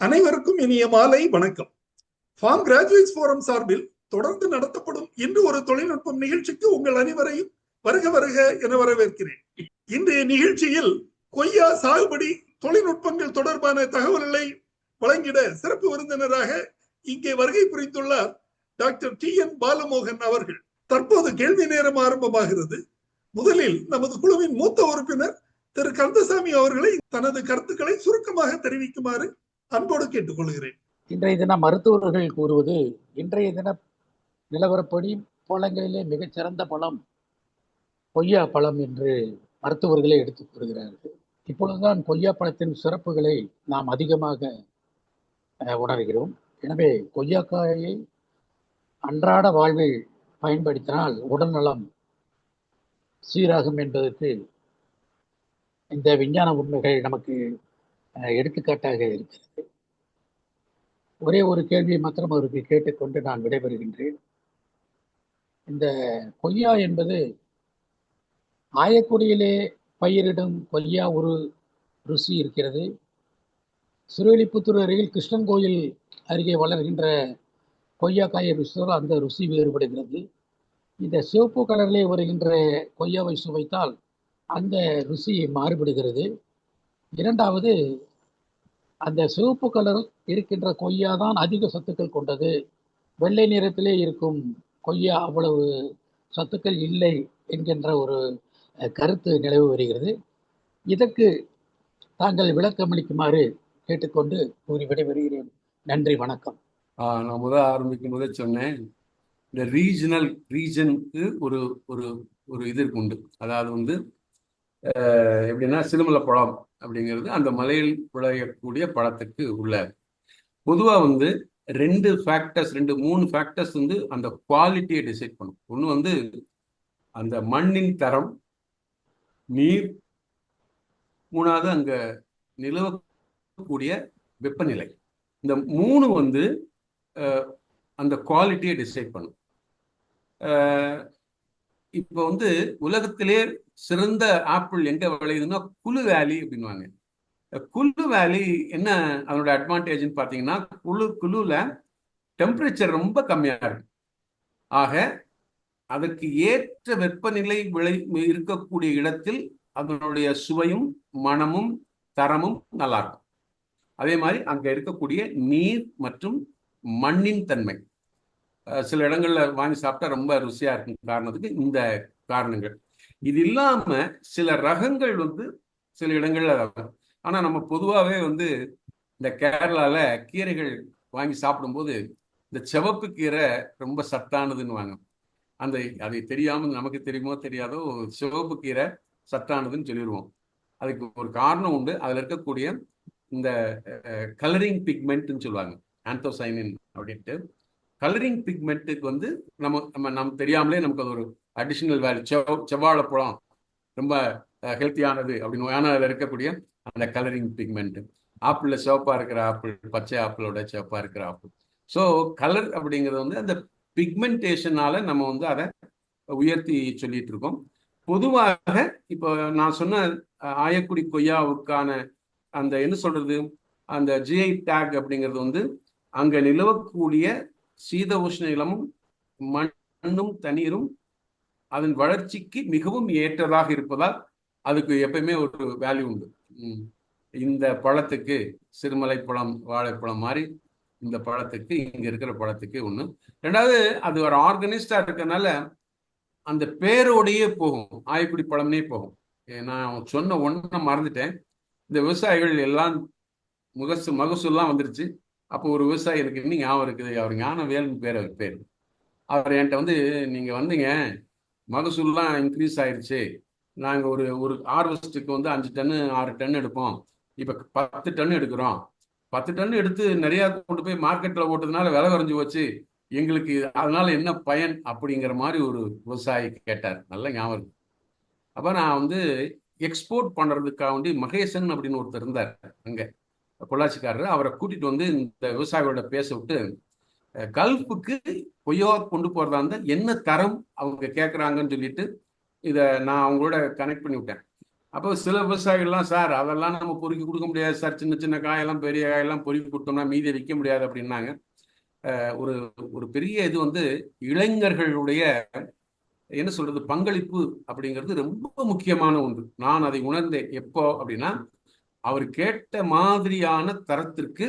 அனைவருக்கும் இனிய மாலை வணக்கம். ஃபார்ம் கிராஜுவேட்ஸ் ஃபோரம் சார்பில் தொடர்ந்து நடத்தப்படும் இன்று ஒரு தொழில்நுட்பம் நிகழ்ச்சிக்கு உங்கள் அனைவரையும் வருக வருக என வரவேற்கிறேன். இன்றைய நிகழ்ச்சியில் கொய்யா சாகுபடி தொழில்நுட்பங்கள் தொடர்பான தகவல்களை வழங்கிட சிறப்பு விருந்தினராக இங்கே வருகை புரிந்துள்ளார் டாக்டர் TN பாலமோகன் அவர்கள். தற்போது கேள்வி நேரம் ஆரம்பமாகிறது. முதலில் நமது குழுவின் மூத்த உறுப்பினர் திரு கந்தசாமி அவர்களை தனது கருத்துக்களை சுருக்கமாக தெரிவிக்குமாறு அன்போடு கேட்டுக்கொள்கிறேன். இன்றைய தினம் மருத்துவர்கள் கூறுவது, இன்றைய தின நிலவரப்படி பழங்களிலே மிகச்சிறந்த பழம் கொய்யா பழம் என்று மருத்துவர்களே எடுத்துக் கூறுகிறார்கள். இப்பொழுதுதான் கொய்யா பழத்தின் சிறப்புகளை நாம் அதிகமாக உணர்கிறோம். எனவே கொய்யாக்காயை அன்றாட வாழ்வில் பயன்படுத்தினால் உடல்நலம் சீராகும் என்பதற்கு இந்த விஞ்ஞான உண்மைகள் நமக்கு எடுத்துக்காட்டாக இருக்கிறது. ஒரே ஒரு கேள்வியை மாத்திரம் அவருக்கு கேட்டுக்கொண்டு நான் விடைபெறுகின்றேன். இந்த கொய்யா என்பது ஆயக்குடியிலே பயிரிடும் கொய்யா ஒரு ருசி இருக்கிறது. சிறுவில்லிபுத்தூர் அருகில் கிருஷ்ணன் கோயில் அருகே வளர்கின்ற கொய்யாக்காயை ருசித்தால் அந்த ருசி வேறுபடுகிறது. இந்த சிவப்பு கலரிலே வருகின்ற கொய்யாவை சுவைத்தால் அந்த ருசி மாறுபடுகிறது. இரண்டாவது, அந்த சிவப்பு கலர் இருக்கின்ற கொய்யா தான் அதிக சத்துக்கள் கொண்டது. வெள்ளை நிறத்திலே இருக்கும் கொய்யா அவ்வளவு சத்துக்கள் இல்லை என்கின்ற ஒரு கருத்து நிலவு வருகிறது. இதற்கு தாங்கள் விளக்கமளிக்குமாறு கேட்டுக்கொண்டு கூறி விடைபெறுகிறேன். நன்றி, வணக்கம். நான் ஆரம்பிக்கும் போதே சொன்னேன், இந்த ரீஜனுக்கு ஒரு ஒரு ஒரு இது உண்டு. அதாவது எப்படின்னா, சிறுமலை அப்படிங்கிறது அந்த மலையில் விளையக்கூடிய பழத்துக்கு உள்ள பொதுவாக மூணு ஃபேக்டர்ஸ் அந்த குவாலிட்டியை டிசைட் பண்ணும். ஒன்று அந்த மண்ணின் தரம், நீர், மூணாவது அங்கே நிலவக்கூடிய வெப்பநிலை. இந்த மூணு அந்த குவாலிட்டியை டிசைட் பண்ணும். இப்போ உலகத்திலே சிறந்த ஆப்பிள் எங்க விளையுதுன்னா குலு வேலி அப்படின்வாங்க. குலு வேலி என்ன அதனோட அட்வான்டேஜ்னு பார்த்தீங்கன்னா, குலுல டெம்பரேச்சர் ரொம்ப கம்மியா இருக்கு. ஆக அதற்கு ஏற்ற வெப்பநிலை இருக்கக்கூடிய இடத்தில் அதனுடைய சுவையும் மனமும் தரமும் நல்லா இருக்கும். அதே மாதிரி அங்க இருக்கக்கூடிய நீர் மற்றும் மண்ணின் தன்மை சில இடங்கள்ல வாங்கி சாப்பிட்டா ரொம்ப ருசியா இருக்கும். காரணத்துக்கு இந்த காரணங்கள். இது இல்லாம சில ரகங்கள் சில இடங்கள்ல, ஆனா நம்ம பொதுவாகவே இந்த கேரளால கீரைகள் வாங்கி சாப்பிடும்போது இந்த சிவப்பு கீரை ரொம்ப சத்தானதுன்னு வாங்க. அதை தெரியாம நமக்கு தெரியுமோ தெரியாதோ சிவப்பு கீரை சத்தானதுன்னு சொல்லிடுவோம். அதுக்கு ஒரு காரணம் உண்டு. அதுல இருக்கக்கூடிய இந்த கலரிங் பிக்மெண்ட்னு சொல்லுவாங்க, ஆந்தோசைனின் அப்படின்ட்டு. கலரிங் பிக்மெண்ட்டுக்கு நம்ம தெரியாமலே நமக்கு அது ஒரு அடிஷனல் வேல்யூ. செவ்வாழைப்பழம் ரொம்ப ஹெல்த்தியானது அப்படின்னு. ஆனால் அதில் இருக்கக்கூடிய அந்த கலரிங் பிக்மெண்ட், ஆப்பிளில் சிவப்பா இருக்கிற ஆப்பிள் பச்சை ஆப்பிளோட சிவப்பா இருக்கிற ஆப்பிள். ஸோ கலர் அப்படிங்கிறது அந்த பிக்மெண்டேஷனால நம்ம அதை உயர்த்தி சொல்லிட்டு இருக்கோம். பொதுவாக இப்போ நான் சொன்ன ஆயக்குடி கொய்யாவுக்கான அந்த என்ன சொல்றது, அந்த GI டேக் அப்படிங்கிறது அங்க நிலவக்கூடிய சீத உஷ்ண நிலமும் மண்ணும் தண்ணீரும் அதன் வளர்ச்சிக்கு மிகவும் ஏற்றதாக இருப்பதால் அதுக்கு எப்பயுமே ஒரு வேல்யூ உண்டு. இந்த பழத்துக்கு சிறுமலை பழம், வாழைப்பழம் மாதிரி இந்த பழத்துக்கு, இங்க இருக்கிற பழத்துக்கு ஒண்ணு. ரெண்டாவது, அது ஒரு ஆர்கனைஸ்டா இருக்கனால அந்த பேரோடையே போகும், ஆயக்குடி பழம்னே போகும். நான் சொன்ன ஒன்றை மறந்துட்டேன். இந்த விவசாயிகள் எல்லாம் மகசூல்லாம் வந்துருச்சு. அப்போ ஒரு விவசாயி எனக்கு இன்னும் ஞாபகம் இருக்குது, அவர் ஞானவேல்னு பேர். அவர் என்கிட்ட நீங்க வந்தீங்க, மகசூல்லாம் இன்க்ரீஸ் ஆயிடுச்சு, நாங்கள் ஒரு ஹார்வெஸ்ட்டுக்கு 5 டன்னு 6 டன் எடுப்போம், இப்போ 10 டன் எடுக்கிறோம். 10 டன் எடுத்து நிறைய கொண்டு போய் மார்க்கெட்டில் ஓட்டுறதுனால விலை குறைஞ்சி போச்சு, எங்களுக்கு அதனால என்ன பயன் அப்படிங்கிற மாதிரி ஒரு விவசாயி கேட்டார். நல்ல ஞாபகம். அப்போ நான் எக்ஸ்போர்ட் பண்ணுறதுக்காக வேண்டி மகேசன் அப்படின்னு ஒருத்தர் இருந்தார் அங்கே, பொள்ளாச்சிக்காரர். அவரை கூட்டிட்டு இந்த விவசாயிகளோட பேச விட்டு, கல்ஃபுக்கு கொய்யா கொண்டு போறதா இருந்தால் என்ன தரம் அவங்க கேட்குறாங்கன்னு சொல்லிட்டு இதை நான் அவங்களோட கனெக்ட் பண்ணி விட்டேன். அப்போ சில விவசாயிகள்லாம், சார் அதெல்லாம் நம்ம பொறுக்கி கொடுக்க முடியாது சார், சின்ன சின்ன காயெல்லாம் பெரிய காயெல்லாம் பொறுக்கி கொடுத்தோம்னா மீதியை விற்க முடியாது அப்படின்னாங்க. ஒரு ஒரு பெரிய இது வந்து இளைஞர்களுடைய என்ன சொல்றது பங்களிப்பு அப்படிங்கிறது ரொம்ப முக்கியமான ஒன்று. நான் அதை உணர்ந்தேன். எப்போ அப்படின்னா, அவர் கேட்ட மாதிரியான தரத்திற்கு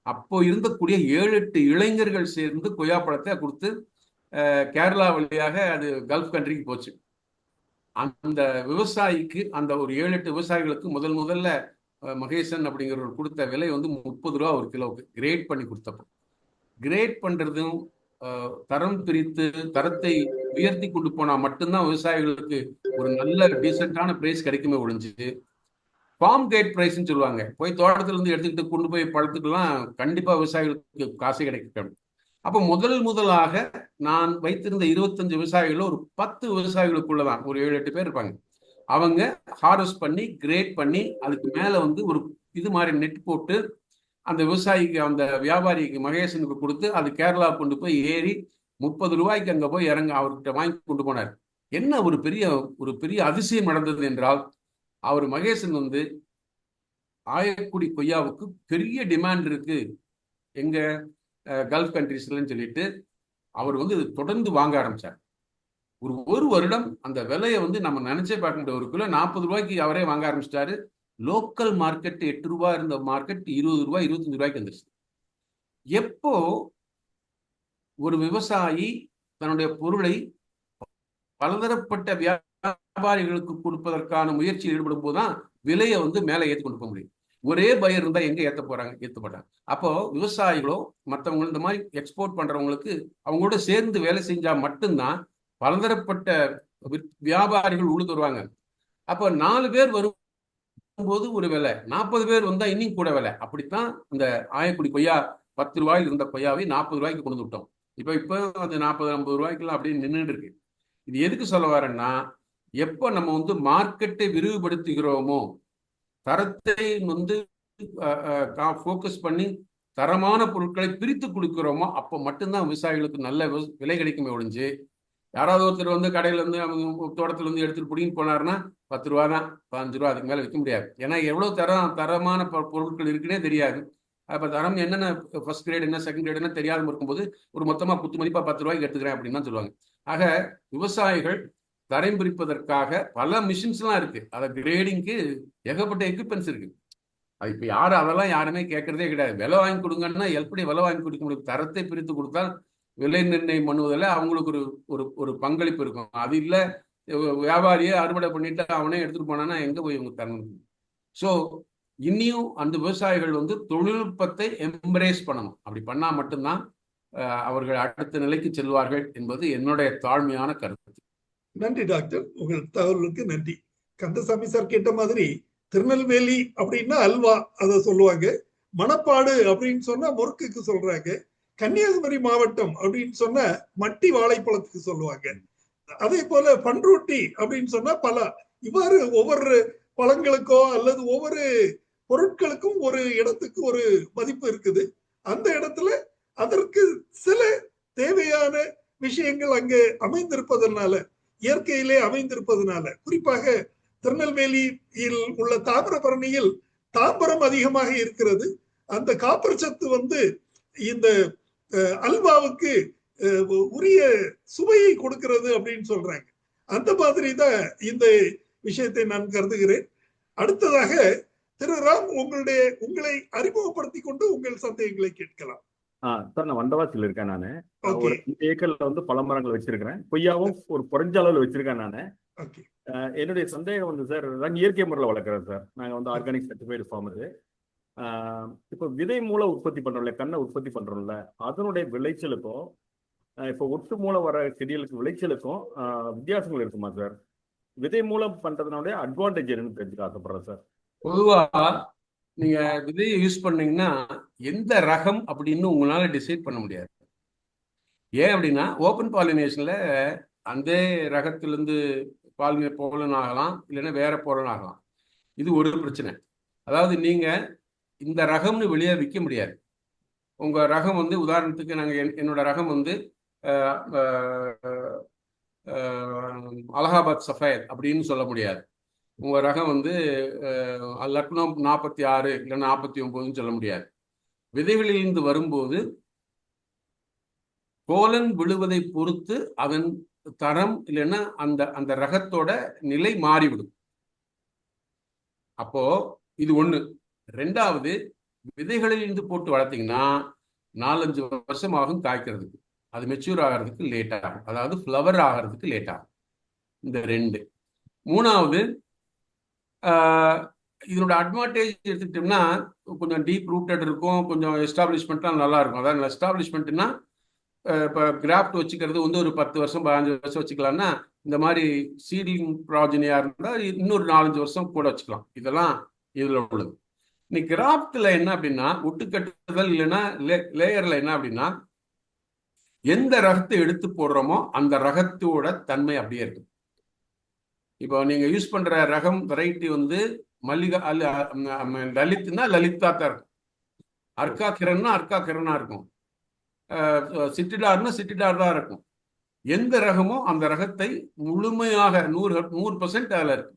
அப்போ இருந்தக்கூடிய 7-8 இளைஞர்கள் சேர்ந்து கொய்யாப்பழத்தை கொடுத்து கேரளா வழியாக அது கல்ஃப் கண்ட்ரிக்கு போச்சு. அந்த விவசாயிக்கு, அந்த ஒரு 7-8 விவசாயிகளுக்கு முதல்ல மகேசன் அப்படிங்கிறவர் கொடுத்த விலை வந்து 30 ரூபா ஒரு கிலோவுக்கு கிரேட் பண்ணி கொடுத்தப்போ. கிரேட் பண்றதும் தரம் பிரித்து தரத்தை உயர்த்தி கொண்டு போனா மட்டும்தான் விவசாயிகளுக்கு ஒரு நல்ல டீசென்டான பிரைஸ் கிடைக்குமே ஒழிஞ்சு, ஃபார்ம் கேட் பிரைஸ்ன்னு சொல்லுவாங்க, போய் தோட்டத்துல இருந்து எடுத்துக்கிட்டு கொண்டு போய் பழத்துக்கெல்லாம் கண்டிப்பா விவசாயிகளுக்கு காசு கிடைக்கும். அப்போ முதலாக நான் வைத்திருந்த 25 விவசாயிகள் ஒரு 10 விவசாயிகளுக்குள்ளதான் ஒரு 7-8 பேர் இருப்பாங்க. அவங்க ஹார்வெஸ்ட் பண்ணி கிரேட் பண்ணி அதுக்கு மேல வந்து ஒரு இது மாதிரி நெட் போட்டு அந்த விவசாயிக்கு, அந்த வியாபாரிக்கு மகேசனுக்கு கொடுத்து அது கேரளா கொண்டு போய் ஏறி 30 ரூபாய்க்கு அங்க போய் இறங்க அவர்கிட்ட வாங்கி கொண்டு போனார். என்ன ஒரு பெரிய அதிசயம் நடந்தது என்றால், அவர் மகேசன் வந்து ஆயக்குடி கொய்யாவுக்கு பெரிய டிமாண்ட் இருக்கு எங்க கல்ஃப் கண்ட்ரீஸ்லன்னு சொல்லிட்டு அவர் வந்து தொடர்ந்து வாங்க ஆரம்பிச்சார். ஒரு வருடம் அந்த விலையை வந்து நம்ம நினைச்சே பார்க்க முடியாது. ஒரு கிலோ 40 ரூபாய்க்கு அவரே வாங்க ஆரம்பிச்சிட்டாரு. லோக்கல் மார்க்கெட் 8 ரூபாய் இருந்த மார்க்கெட் 20 ரூபாய் 25 ரூபாய்க்கு வந்துருச்சு. எப்போ ஒரு விவசாயி தன்னுடைய பொருளை பலதரப்பட்ட வியாபாரிகளுக்கு கொடுப்பதற்கான முயற்சியில் ஈடுபடும் போதுதான் விலையை வந்து மேலே ஏற்றி கொண்டு போக முடியும். ஒரே பயிர் இருந்தா எங்க ஏற்ற மாட்டாங்க. அப்போ விவசாயிகளோ மற்றவங்க இந்த மாதிரி எக்ஸ்போர்ட் பண்றவங்களுக்கு அவங்களோட சேர்ந்து வேலை செஞ்சா மட்டும்தான் பலதரப்பட்ட வியாபாரிகள் உள்ளுக்கு வருவாங்க. அப்போ 4 பேர் வரும்போது ஒரு விலை, 40 பேர் வந்தா இன்னும் கூட விலை. அப்படித்தான் இந்த ஆயக்குடி கொய்யா 10 ரூபாயில் இருந்த கொய்யாவை 40 ரூபாய்க்கு கொண்டு விட்டோம். இப்போ அது 40-50 ரூபாய்க்குலாம் அப்படியே நின்றுட்டு இருக்கு. இது எதுக்கு சொல்ல வரேன்னா, எப்போ நம்ம வந்து மார்க்கெட்டை விரிவுபடுத்துகிறோமோ, தரத்தை வந்து ஃபோக்கஸ் பண்ணி தரமான பொருட்களை பிரித்து கொடுக்கிறோமோ, அப்போ மட்டும்தான் விவசாயிகளுக்கு நல்ல விலை கிடைக்குமே ஒழிஞ்சு, யாராவது ஒருத்தர் வந்து கடையில இருந்து அவங்க தோட்டத்துல இருந்து எடுத்துட்டு பிடிங்கி போனாருன்னா 10 ரூபா தான், 15 ரூபா, அதுக்கு மேல விற்க முடியாது. ஏன்னா எவ்வளவு தரமான பொருட்கள் இருக்குன்னே தெரியாது. அப்ப தரம் என்னென்ன, ஃபர்ஸ்ட் கிரேட் என்ன, செகண்ட் கிரேட் என்ன தெரியாம இருக்கும்போது ஒரு மொத்தமா குத்து மதிப்பா 10 ரூபாய்க்கு எடுத்துக்கிறேன் அப்படின்னு தான் சொல்லுவாங்க. ஆக விவசாயிகள் தரம் பிரிப்பதற்காக பல மிஷின்ஸ் எல்லாம் இருக்கு. அதை கிரேடிங்க்கு ஏகப்பட்ட எக்யூப்மெண்ட்ஸ் இருக்கு. அது இப்ப அதெல்லாம் யாருமே கேட்கறதே கிடையாது. விலை வாங்கி கொடுங்கன்னா எப்படி விலை வாங்கி கொடுக்க முடியும்? தரத்தை பிரித்து கொடுத்தால் விலை நிர்ணயம் பண்ணுவதில் அவங்களுக்கு ஒரு பங்களிப்பு இருக்கும். அது இல்ல, வியாபாரியே அறுவடை பண்ணிட்டு அவனே எடுத்துட்டு போனான்னா எங்க போய் இவங்க தரணும்? ஸோ இன்னியும் அந்த விவசாயிகள் வந்து தொழில்நுட்பத்தை எம்ப்ரேஸ் பண்ணணும். அப்படி பண்ணா மட்டும்தான் அவர்கள் அடுத்த நிலைக்கு செல்வார்கள் என்பது என்னுடைய தாழ்மையான கருத்து. நன்றி டாக்டர், உங்கள் தகவலுக்கு நன்றி. கந்தசாமி சார் கேட்ட மாதிரி திருநெல்வேலி அப்படின்னா அல்வா அதை சொல்லுவாங்க, மணப்பாடு அப்படின்னு சொன்னா முறுக்குக்கு சொல்றாங்க, கன்னியாகுமரி மாவட்டம் அப்படின்னு சொன்னா மட்டி வாழைப்பழத்துக்கு சொல்லுவாங்க, அதே போல பன்ருட்டி அப்படின்னு சொன்னா பலா. இவ்வாறு ஒவ்வொரு பழங்களுக்கோ அல்லது ஒவ்வொரு பொருட்களுக்கும் ஒரு இடத்துக்கு ஒரு மதிப்பு இருக்குது. அந்த இடத்துல அதற்கு சில தேவையான விஷயங்கள் அங்கு அமைந்திருப்பதனால, இயற்கையிலே அமைந்திருப்பதனால, குறிப்பாக திருநெல்வேலியில் உள்ள தாமிரபரணியில் தாம்பரம் அதிகமாக இருக்கிறது. அந்த காப்பர் சத்து வந்து இந்த அல்வாவுக்கு உரிய சுவையை கொடுக்கிறது அப்படின்னு சொல்றாங்க. அந்த மாதிரி தான் இந்த விஷயத்தை நான் கருதுகிறேன். அடுத்ததாக திரு ராம், உங்களை அறிமுகப்படுத்தி கொண்டு உங்கள் சந்தேகங்களை கேட்கலாம். சார், நான் வண்டவாசியில் இருக்கேன். நானு ஒரு 5 ஏக்கர்ல வந்து பல மரங்கள் வச்சிருக்கிறேன். கொய்யாவும் ஒரு குறைஞ்ச அளவுல வச்சிருக்கேன் நானு. என்னுடைய சந்தேகம் வந்து சார், நாங்கள் இயற்கை முறையில் வளர்க்குறோம் சார். நாங்கள் வந்து ஆர்கானிக் சர்டிஃபைடு ஃபார்மரு. இப்போ விதை மூலம் உற்பத்தி பண்றோம்ல, கண்ணை உற்பத்தி பண்றோம்ல, அதனுடைய விளைச்சலுக்கும் இப்போ ஒட்டு மூலம் வர செடிகளுக்கு விளைச்சலுக்கும் வித்தியாசங்கள் இருக்குமா சார்? விதை மூலம் பண்றதுனால அட்வான்டேஜ் என்னன்னு தெரிஞ்சுக்க ஆசைப்படுறேன் சார். பொதுவா நீங்க விதையை யூஸ் பண்ணீங்கன்னா எந்த ரகம் அப்படின்னு உங்களால டிசைட் பண்ண முடியாது. ஏன் அப்படின்னா, ஓப்பன் பாலினேஷன்ல அந்த ரகத்திலிருந்து போலன் ஆகலாம், இல்லைன்னா வேற போலன் ஆகலாம். இது ஒரு பிரச்சனை. அதாவது நீங்க இந்த ரகம்னு வெளியே விற்க முடியாது. உங்க ரகம் வந்து உதாரணத்துக்கு என்னோட ரகம் வந்து அலகாபாத் சஃபயர் அப்படின்னு சொல்ல முடியாது. உங்க ரகம் வந்து லக்னோ 46 இல்லை 49 சொல்ல முடியாது. விதைகளிலிருந்து வரும்போது கோலன் விழுவதை பொறுத்து அதன் தரம் இல்லைன்னா அந்த அந்த ரகத்தோட நிலை மாறிவிடும். அப்போ இது ஒண்ணு. ரெண்டாவது, விதைகளிலிருந்து போட்டு வளர்த்தீங்கன்னா 4-5 வருஷம் ஆகும் காய்க்கிறதுக்கு. அது மெச்சூர் ஆகிறதுக்கு லேட் ஆகும், அதாவது ஃப்ளவர் ஆகிறதுக்கு லேட் ஆகும். இந்த 2. மூணாவது, இதனோட அட்வான்டேஜ் எடுத்துக்கிட்டோம்னா கொஞ்சம் டீப் ரூட்டட் இருக்கும், கொஞ்சம் எஸ்டாப்ளிஷ்மெண்ட்லாம் நல்லா இருக்கும். அதாவது எஸ்டாப்ளிஷ்மெண்ட்னா இப்போ கிராஃப்ட் வச்சுக்கிறது வந்து ஒரு 10 வருஷம் 15 வருஷம் வச்சுக்கலாம்னா, இந்த மாதிரி சீடிங் ப்ராஜனியா இருந்தால் இன்னொரு 4-5 வருஷம் கூட வச்சுக்கலாம். இதெல்லாம் இதில் உள்ளது. இன்னைக்கு கிராஃப்ட்ல என்ன அப்படின்னா, ஒட்டுக்கட்டுதல் இல்லைன்னா லேயர்ல என்ன அப்படின்னா, எந்த ரகத்தை எடுத்து போடுறோமோ அந்த ரகத்தோட தன்மை அப்படியே இருக்கும். இப்போ நீங்க யூஸ் பண்ற ரகம் வெரைட்டி வந்து மல்லிகா லலித்னா லலிதா தான் இருக்கும், அர்க்கா கிரன்னா அர்க்கா கிரனா இருக்கும், சிட்டிடார்னா சிட்டிடார் தான் இருக்கும். எந்த ரகமோ அந்த ரகத்தை முழுமையாக 100% அதில் இருக்கு.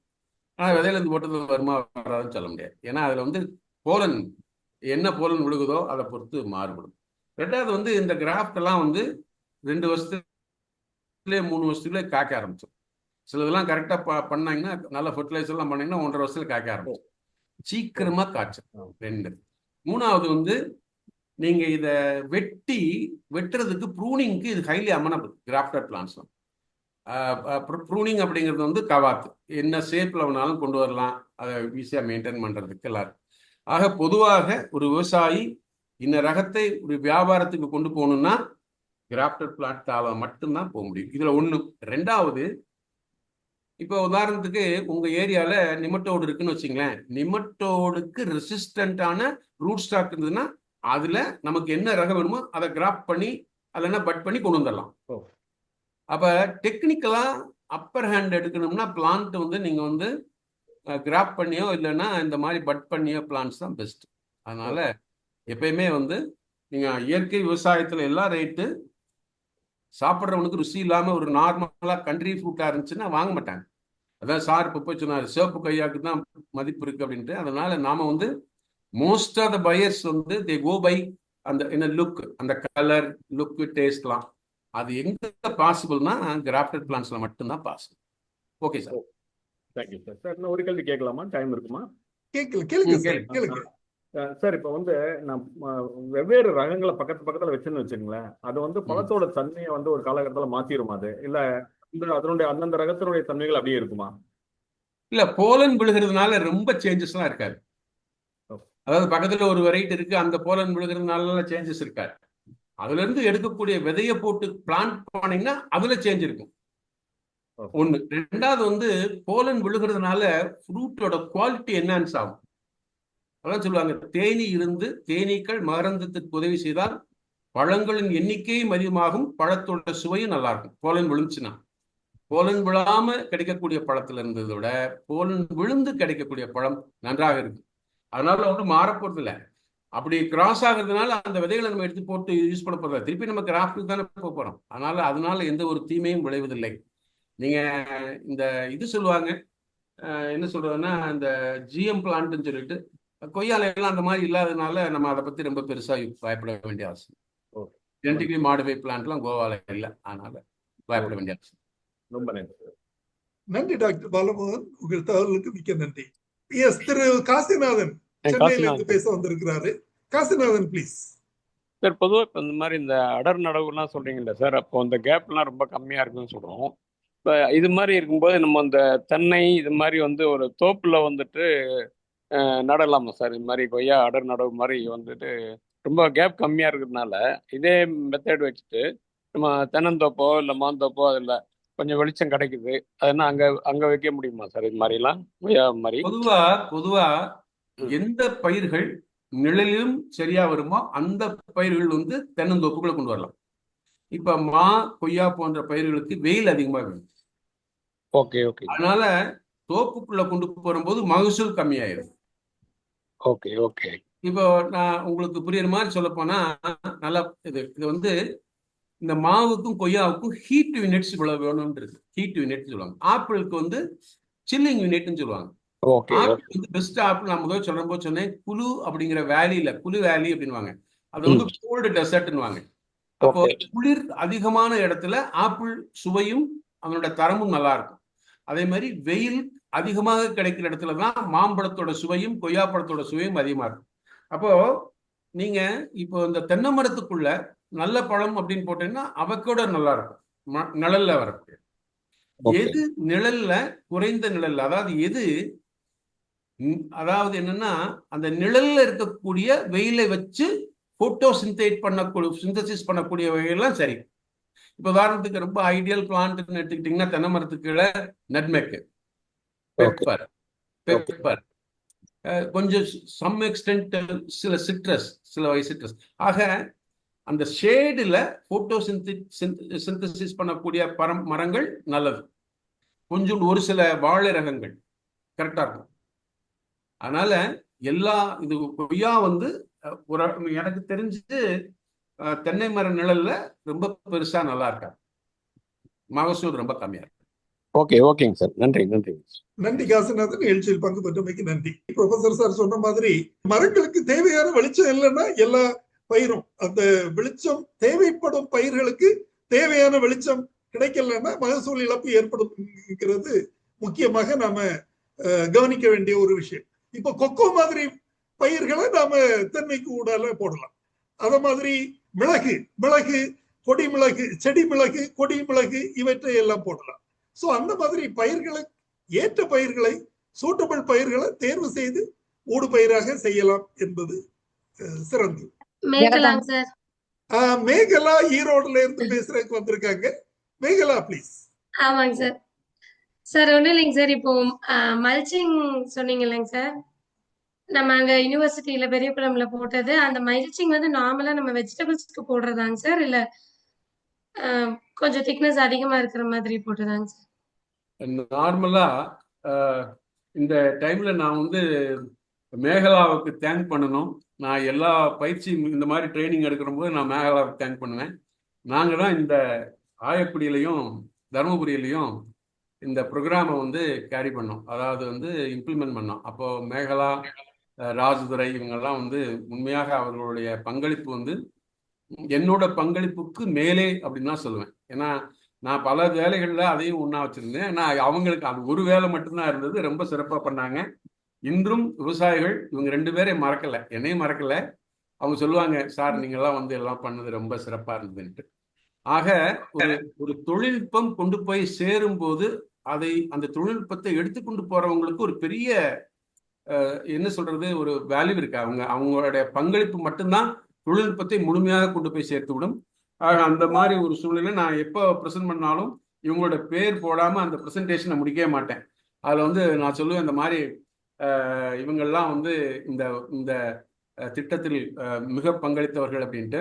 ஆனால் விதையிலேருந்து போட்டது வருமா வராதுன்னு சொல்ல முடியாது. ஏன்னா அதில் வந்து போலன் என்ன போலன் விழுகுதோ அதை பொறுத்து மாறுபடும். ரெண்டாவது வந்து இந்த கிராஃப்ட் எல்லாம் வந்து 2 வருஷத்துலேயே 3 வருஷத்துலேயே காய்க்க ஆரம்பிச்சோம். சிலதெல்லாம் கரெக்டாக பண்ணாங்கன்னா, நல்ல ஃபர்டிலைசர்லாம் பண்ணீங்கன்னா 1.5 வருஷத்துல காய்க்க ஆரம்பிச்சோம். சீக்கிரமா காய்ச்சல் 2. மூணாவது வந்து நீங்க இதை வெட்டுறதுக்கு ப்ரூனிங்க்கு இது ஹைலி அமனபிள். கிராஃப்டட் பிளான்ஸ்லாம் ப்ரூனிங் அப்படிங்கிறது வந்து கவாத்து என்ன ஷேப்ல வேணாலும் கொண்டு வரலாம், அதை ஈஸியா மெயின்டைன் பண்றதுக்கு எல்லாரும். ஆக பொதுவாக ஒரு விவசாயி இந்த ரகத்தை ஒரு வியாபாரத்துக்கு கொண்டு போகணும்னா கிராஃப்டட் பிளான்ட்டால மட்டும்தான் போக முடியும். இதுல ஒண்ணு. ரெண்டாவது, இப்போ உதாரணத்துக்கு உங்க ஏரியால நிமட்டோடு இருக்குன்னு வச்சுங்களேன். நிமட்டோடுக்கு ரெசிஸ்டன்டான ரூட் ஸ்டாக் இருந்ததுன்னா அதுல நமக்கு என்ன ரகம் வேணுமோ அதை கிராஃப்ட் பண்ணி இல்லைன்னா பட் பண்ணி கொண்டு வந்துடலாம். அப்ப டெக்னிக்கலா அப்பர் ஹேண்ட் எடுக்கணும்னா பிளான்ட் வந்து நீங்க வந்து கிராஃப்ட் பண்ணியோ இல்லைன்னா இந்த மாதிரி பட் பண்ணியோ பிளான்ட்ஸ் தான் பெஸ்ட். அதனால எப்பயுமே வந்து நீங்க இயற்கை விவசாயத்துல எல்லாம் ரேட்டு சாப்பிட்றவனுக்கு ருசி இல்லாம ஒரு நார்மலா கண்ட்ரி ஃப்ரூட்டா இருந்துச்சுன்னா வாங்க மாட்டாங்க. அதான் சார் இப்போ போய் சொன்னார், சிவப்பு கையாக்கு தான் மதிப்பு இருக்கு அப்படின்ட்டு. அதனால நாம வந்து மோஸ்ட் ஆஃப் த பையர்ஸ் வந்து தே கோ பை அந்த என்ன லுக், அந்த கலர் லுக் டேஸ்ட்லாம். அது எங்க பாசிபிள்னா கிராஃப்டட் பிளான்ஸ்ல மட்டும்தான் possible. Okay sir. Thank you sir. Sir இன்னும் ஒரு கேள்வி கேட்கலாமா? டைம் இருக்குமா? கேளுங்க. சார் இப்போ வந்து நான் வெவ்வேறு ரகங்களை பக்கத்துல வச்சுன்னு வச்சுங்களேன், அது வந்து பழத்தோட தன்மையை வந்து ஒரு காலகட்டத்தில் மாத்திருமா? அது இல்ல அதனுடைய அந்தந்த ரகத்தினுடைய தன்மைகள் அப்படியே இருக்குமா? இல்ல, போலன் விழுகிறதுனால ரொம்ப சேஞ்சஸ் எல்லாம் இருக்காது. அதாவது பக்கத்துல ஒரு வெரைட்டி இருக்கு, அந்த போலன் விழுகிறதுனால சேஞ்சஸ் இருக்காது. அதுல இருந்து எடுக்கக்கூடிய விதையை போட்டு பிளான்ட் பண்ணீங்கன்னா அதுல சேஞ்ச் இருக்கும். ஒண்ணு. ரெண்டாவது வந்து போலன் விழுகிறதுனால ஃப்ரூட்டோட குவாலிட்டி என்ஹான்ஸ் ஆகும். அதான் சொல்லுவாங்க, தேனீ இருந்து தேனீக்கள் மகரந்தத்துக்கு உதவி செய்தால் பழங்களின் எண்ணிக்கையும் அதிகமாகும், பழத்தோட சுவையும் நல்லா இருக்கும். போலன் விழுந்துச்சுன்னா போலன் விழாம கிடைக்கக்கூடிய பழத்துல இருந்ததை விட போலன் விழுந்து கிடைக்கக்கூடிய பழம் நன்றாக இருக்கு. அதனால ஒன்றும் மாறப்போறது இல்லை. அப்படி கிராஸ் ஆகுறதுனால அந்த விதைகளை நம்ம எடுத்து போட்டு யூஸ் பண்ண போறோம், திருப்பி நம்ம கிராஃப்ட் தானே போறோம். அதனால எந்த ஒரு தீமையும் விளைவதில்லை. நீங்க இந்த இது சொல்லுவாங்க, என்ன சொல்றதுன்னா இந்த ஜிஎம் பிளான்ட்னு சொல்லிட்டு, கொய்யால எல்லாம் அந்த மாதிரி இல்லாததுனால நம்ம அதை பத்தி ரொம்ப பெருசா பயப்பட வேண்டிய அவசியம். ஜெனடிக்கலி மாடிஃபை பிளான்ட்லாம் கோவால இல்லை, அதனால பயப்பட வேண்டிய அவசியம். ரொம்ப நன்றி. நன்றி டாக்டர் பாலமோகன், உங்கள் தகவலுக்கு மிக்க நன்றி. எஸ், திரு காசிநாதன் சென்னையில இருந்து பேச வந்திருக்கிறாரு. காசிநாதன் ப்ளீஸ். சார், பொதுவாக இப்போ இந்த மாதிரி இந்த அடர் நடவுலாம் சொல்றீங்கல்ல சார், அப்போ அந்த கேப்லாம் ரொம்ப கம்மியா இருக்குன்னு சொல்றோம். இப்போ இது மாதிரி இருக்கும்போது நம்ம அந்த தென்னை இது மாதிரி வந்து ஒரு தோப்புல வந்துட்டு நடலாமா சார்? இது மாதிரி கொய்யா அடர் நடவு மாதிரி வந்துட்டு ரொம்ப கேப் கம்மியா இருக்கிறதுனால இதே மெத்தட் வச்சுட்டு நம்ம தென்னந்தோப்போ இல்லை மாந்தோப்போ அதில் கொஞ்சம் வெளிச்சம் கிடைக்குது, அதெல்லாம் அங்க வைக்க முடியுமா சார்? இது மாதிரிலாம் கொய்யா மாதிரி பொதுவா எந்த பயிர்கள் நிழலிலும் சரியா வருமோ அந்த பயிர்கள் வந்து தென்னந்தோப்புகளை கொண்டு வரலாம். இப்ப மா கொய்யா போன்ற பயிர்களுக்கு வெயில் அதிகமா வேணும். ஓகே. அதனால தோப்புக்குள்ள கொண்டு போகும்போது மகசூல் கம்மியாயிடும். ஓகே. இப்போ நான் உங்களுக்கு புரியுற மாதிரி சொல்ல போனா, நல்லா இது வந்து இந்த மாவுக்கும் கொய்யாவுக்கும் ஹீட் யூனிட்ஸ் இவ்வளவு வேணும்ன்றது. ஹீட் யூனிட் சொல்லுவாங்க. ஆப்பிளுக்கு வந்து சில்லிங் யூனிட்னு சொல்லுவாங்க. ஓகே ஆப்பிள் வந்து பெஸ்ட் ஆப்பிள் நான் முதல்ல சொல்லும்போது சொன்னேன், குலு அப்படிங்கிற வேலியில குலு வேலி அப்படின்வாங்க. அது வந்து கோல்டு டெசர்ட்னுவாங்க. அப்போ குளிர் அதிகமான இடத்துல ஆப்பிள் சுவையும் அதனோட தரமும் நல்லா இருக்கும். அதே மாதிரி வெயில் அதிகமாக கிடைக்கிற இடத்துல தான் மாம்பழத்தோட சுவையும் கொய்யாப்பழத்தோட சுவையும் அதிகமா இருக்கும். அப்போ நீங்க இப்போ இந்த தென்னை மரத்துக்குள்ள நல்ல பழம் அப்படின்னு போட்டீங்கன்னா அவக்கோட நல்லா இருக்கும், நிழல்ல வரக்கூடிய. எது நிழல்ல, குறைந்த நிழல்ல, அதாவது எது அதாவது என்னன்னா அந்த நிழல்ல இருக்கக்கூடிய வெயிலை வச்சு போட்டோ சிந்தசிஸ் பண்ணக்கூடிய வகையெல்லாம் சரி. இப்ப உதாரணத்துக்கு ரொம்ப ஐடியல் பிளான்ட்னு எடுத்துக்கிட்டீங்கன்னா தென்னை மரத்துக்கு கீழே நட்மெக், பெப்பர், கொஞ்சம் சம் எக்ஸ்டென்ட் சில சிட்ரஸ், சில வகை சிட்ரஸ். ஆக அந்த ஷேடுல போட்டோ சிந்தசிஸ் பண்ணக்கூடிய மரங்கள் நல்லது. கொஞ்சம் ஒரு சில வாழை ரகங்கள் கரெக்டா இருக்கும். அதனால எல்லா இது கொய்யா வந்து எனக்கு தெரிஞ்சு தென்னை மர நிழல்ல ரொம்ப பெருசா நல்லா இருக்காது, மகசூல் ரொம்ப கம்மியா இருக்கு. ஓகேங்க சார். நன்றி காசிநாதன், நிகழ்ச்சியில் பங்கு பெற்றமைக்கு நன்றி. ப்ரொஃபசர் சார் சொன்ன மாதிரி மரங்களுக்கு தேவையான வெளிச்சம் இல்லைன்னா எல்லா பயிரும், அந்த வெளிச்சம் தேவைப்படும் பயிர்களுக்கு தேவையான வெளிச்சம் கிடைக்கலன்னா மகசூல் இழப்பு ஏற்படும் முக்கியமாக நாம கவனிக்க வேண்டிய ஒரு விஷயம். இப்ப கொக்கோ மாதிரி பயிர்களை நாம தென்னைக்கு ஊடால போடலாம். அத மாதிரி மிளகு, கொடி மிளகு, செடி மிளகு, கொடி மிளகு இவற்றை எல்லாம் போடலாம். சோ அந்த மாதிரி பயிர்களை, ஏற்ற பயிர்களை, சூட்டபிள் பயிர்களை தேர்வு செய்து ஊடு பயிராக செய்யலாம் என்பது சிறந்தது. மேகலா ஈரோடுல இருந்து பேசுறதுக்கு வந்திருக்காங்க. மேகலா ப்ளீஸ். ஆமாங்க சார். சார் ஒன்றும் இல்லைங்க சார், இப்போ மல்ச்சிங் சொன்னீங்க இல்லைங்க சார், நம்ம அங்க யூனிவர்சிட்டியில பெரியகுளம்ல போட்டது, அந்த மல்ச்சிங் வந்து நார்மலா நம்ம வெஜிடபிள்ஸ்க்கு போடுறதாங்க சார், இல்ல கொஞ்சம் திக்னஸ் அதிகமா இருக்கிற மாதிரி போட்டதாங்க சார்? நார்மலா இந்த டைம்ல நான் வந்து மேகலாவுக்கு தேங்க் பண்ணணும். நான் எல்லா பயிற்சியும் இந்த மாதிரி ட்ரைனிங் எடுக்கிற போது நான் மேகலாவுக்கு தேங்க் பண்ணுவேன். நாங்கள் தான் இந்த ஆயக்குடியிலையும் தருமபுரியிலையும் இந்த ப்ரோக்ராமை வந்து கேரி பண்ணோம், அதாவது வந்து இம்ப்ளிமெண்ட் பண்ணோம். அப்போ மேகலா, ராஜதுரை இவங்கெல்லாம் வந்து உண்மையாக அவர்களுடைய பங்களிப்பு வந்து என்னோட பங்களிப்புக்கு மேலே அப்படின்னு தான் சொல்லுவேன். ஏன்னா நான் பல வேலைகளில் அதையும் ஒன்றா வச்சுருந்தேன். ஏன்னா அவங்களுக்கு அது ஒரு வேலை மட்டும்தான் இருந்தது, ரொம்ப சிறப்பாக பண்ணாங்க. இன்றும் விவசாயிகள் இவங்க 2 பேரையும் மறக்கலை, என்னையும் மறக்கலை. அவங்க சொல்லுவாங்க, சார் நீங்கள்லாம் வந்து எல்லாம் பண்ணது ரொம்ப சிறப்பாக இருந்ததுன்ட்டு. ஆக ஒரு தொழில்நுட்பம் கொண்டு போய் சேரும் போது அந்த தொழில்நுட்பத்தை எடுத்துக்கொண்டு போறவங்களுக்கு ஒரு பெரிய என்ன சொல்றது, ஒரு வேல்யூ இருக்கு. அவங்களுடைய பங்களிப்பு மட்டும்தான் தொழில்நுட்பத்தை முழுமையாக கொண்டு போய் சேர்த்து விடும். ஆக அந்த மாதிரி ஒரு சூழ்நிலை நான் எப்போ ப்ரெசென்ட் பண்ணாலும் இவங்களோட பேர் போடாம அந்த ப்ரெசன்டேஷனை முடிக்கவே மாட்டேன். அதுல வந்து நான் சொல்லுவேன், இந்த மாதிரி இவங்கெல்லாம் வந்து இந்த திட்டத்தில் மிக பங்களித்தவர்கள் அப்படின்ட்டு.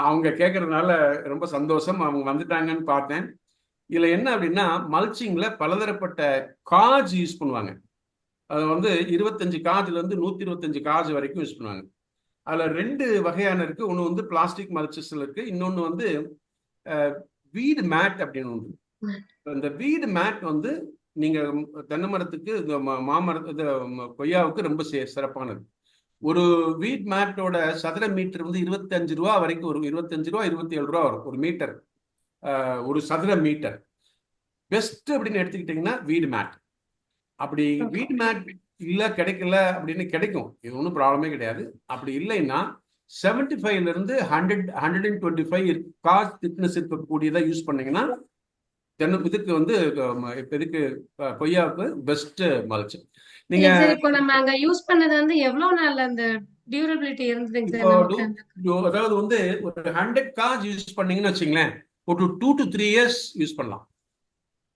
அவங்க கேட்கறதுனால ரொம்ப சந்தோஷம். அவங்க வந்துட்டாங்கன்னு பார்த்தேன். இதுல என்ன அப்படின்னா, மல்ச்சிங்ல பலதரப்பட்ட காஜ் யூஸ் பண்ணுவாங்க. அதை வந்து 25 காஜ்ல இருந்து 125 காஜ் வரைக்கும் யூஸ் பண்ணுவாங்க. அதுல 2 வகையான இருக்கு. ஒன்று வந்து பிளாஸ்டிக் மல்ச்சஸ்ல இருக்கு, இன்னொன்று வந்து வீடு மேட் அப்படின்னு ஒன்று. இந்த வீடு மேட் வந்து நீங்க தென்னை மரத்துக்கு, கொய்யாவுக்கு ரொம்ப சிறப்பானது. ஒரு வீட் மேட்டோட சதுர மீட்டர் வந்து 25 ரூபா வரைக்கும் வரும். 25 ரூபா 27 ரூபா வரும் ஒரு மீட்டர், ஒரு சதுர மீட்டர். பெஸ்ட் அப்படின்னு எடுத்துக்கிட்டீங்கன்னா வீடு மேட். அப்படி வீடு மேட் இல்ல கிடைக்கல அப்படின்னு கிடைக்கும், இது ஒன்றும் ப்ராப்ளமே கிடையாது. அப்படி இல்லைன்னா 75ல இருந்து 125 காஜ் திக்னஸ் இருக்கக்கூடியதை யூஸ் பண்ணீங்கன்னா இதுக்கு வந்து இதுக்கு கொய்யாவுக்கு பெஸ்ட் மல்ச். நீங்க இப்போ நம்ம அங்க யூஸ் பண்ணது வந்து எவ்வளவு நாள் அந்த டியூரபிலிட்டி இருந்ததுங்க சார்? அதாவது வந்து ஒரு 100 காஜ் யூஸ் பண்ணீங்கன்னு வச்சுங்களேன், ஒரு 2 to 3 years யூஸ் பண்ணலாம்.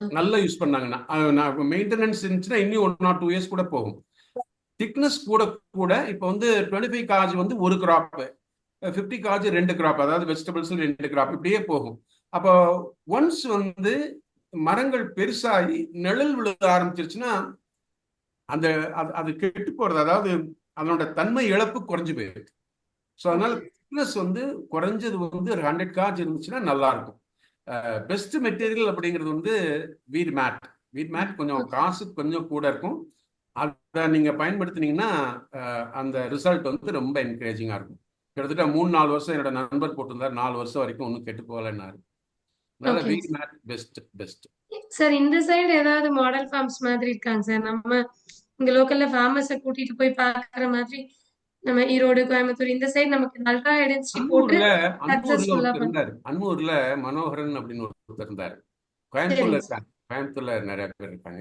நல்லா யூஸ் பண்ணாங்கன்னா மெயின்டெனன்ஸ் இருந்துச்சுன்னா இன்னும் 1 or 2 years கூட போகும். திக்னஸ் கூட இப்போ வந்து 25 காஜ் வந்து ஒரு கிராப், 50 காஜ் 2 கிராப், அதாவது வெஜிடபிள்ஸ் 2 கிராப், இப்படியே போகும். அப்போ ஒன்ஸ் வந்து மரங்கள் பெருசாகி நிழல் விழுக ஆரம்பிச்சிருச்சுன்னா அது கெட்டு போறது, அதாவது அதனோட தன்மை இழப்பு குறைஞ்சு போயிருக்கு. ஸோ அதனால திக்னஸ் வந்து குறைஞ்சது வந்து ஒரு 100 காஜ் இருந்துச்சுன்னா நல்லா இருக்கும். பெஸ்ட் மெட்டீரியல் அப்படிங்கிறது வந்து வீட் மேட். வீட் மேட் கொஞ்சம் காசு கொஞ்சம் கூட இருக்கும். அதை நீங்க பயன்படுத்தினீங்கன்னா அந்த ரிசல்ட் வந்து ரொம்ப என்கரேஜிங்கா இருக்கும். கிட்டத்தட்ட 3-4 வருஷம் என்னோட நண்பர் போட்டிருந்தார். 4 வருஷம் வரைக்கும் ஒன்றும் கெட்டு போகலைன்னாரு. அதனால ஓகே வீட் மேட் பெஸ்ட். சார். இந்த சைடு ஏதாவது மாடல் ஃபார்ம்ஸ் மாதிரி இருக்காங்க சார்? நம்ம இங்க லோக்கல்ல ஃபார்மர்ஸை கூட்டிட்டு போய் பார்க்குற மாதிரி நம்ம ஈரோடு, கோயம்புத்தூர் இந்த சைடு நமக்கு அல்ட்ரா ஐடென்சிட்டி போட்டு அன்னூர்ல சக்சஸ்ஃபுல்லா ஒருத்தர் இருந்தாரு. அன்னூர்ல மனோகரன் அப்படின்னு ஒருத்தர் இருந்தாரு. கோயம்புத்தூர்ல இருக்காங்க. கோயம்புத்தூர்ல நிறைய பேர் இருக்காங்க.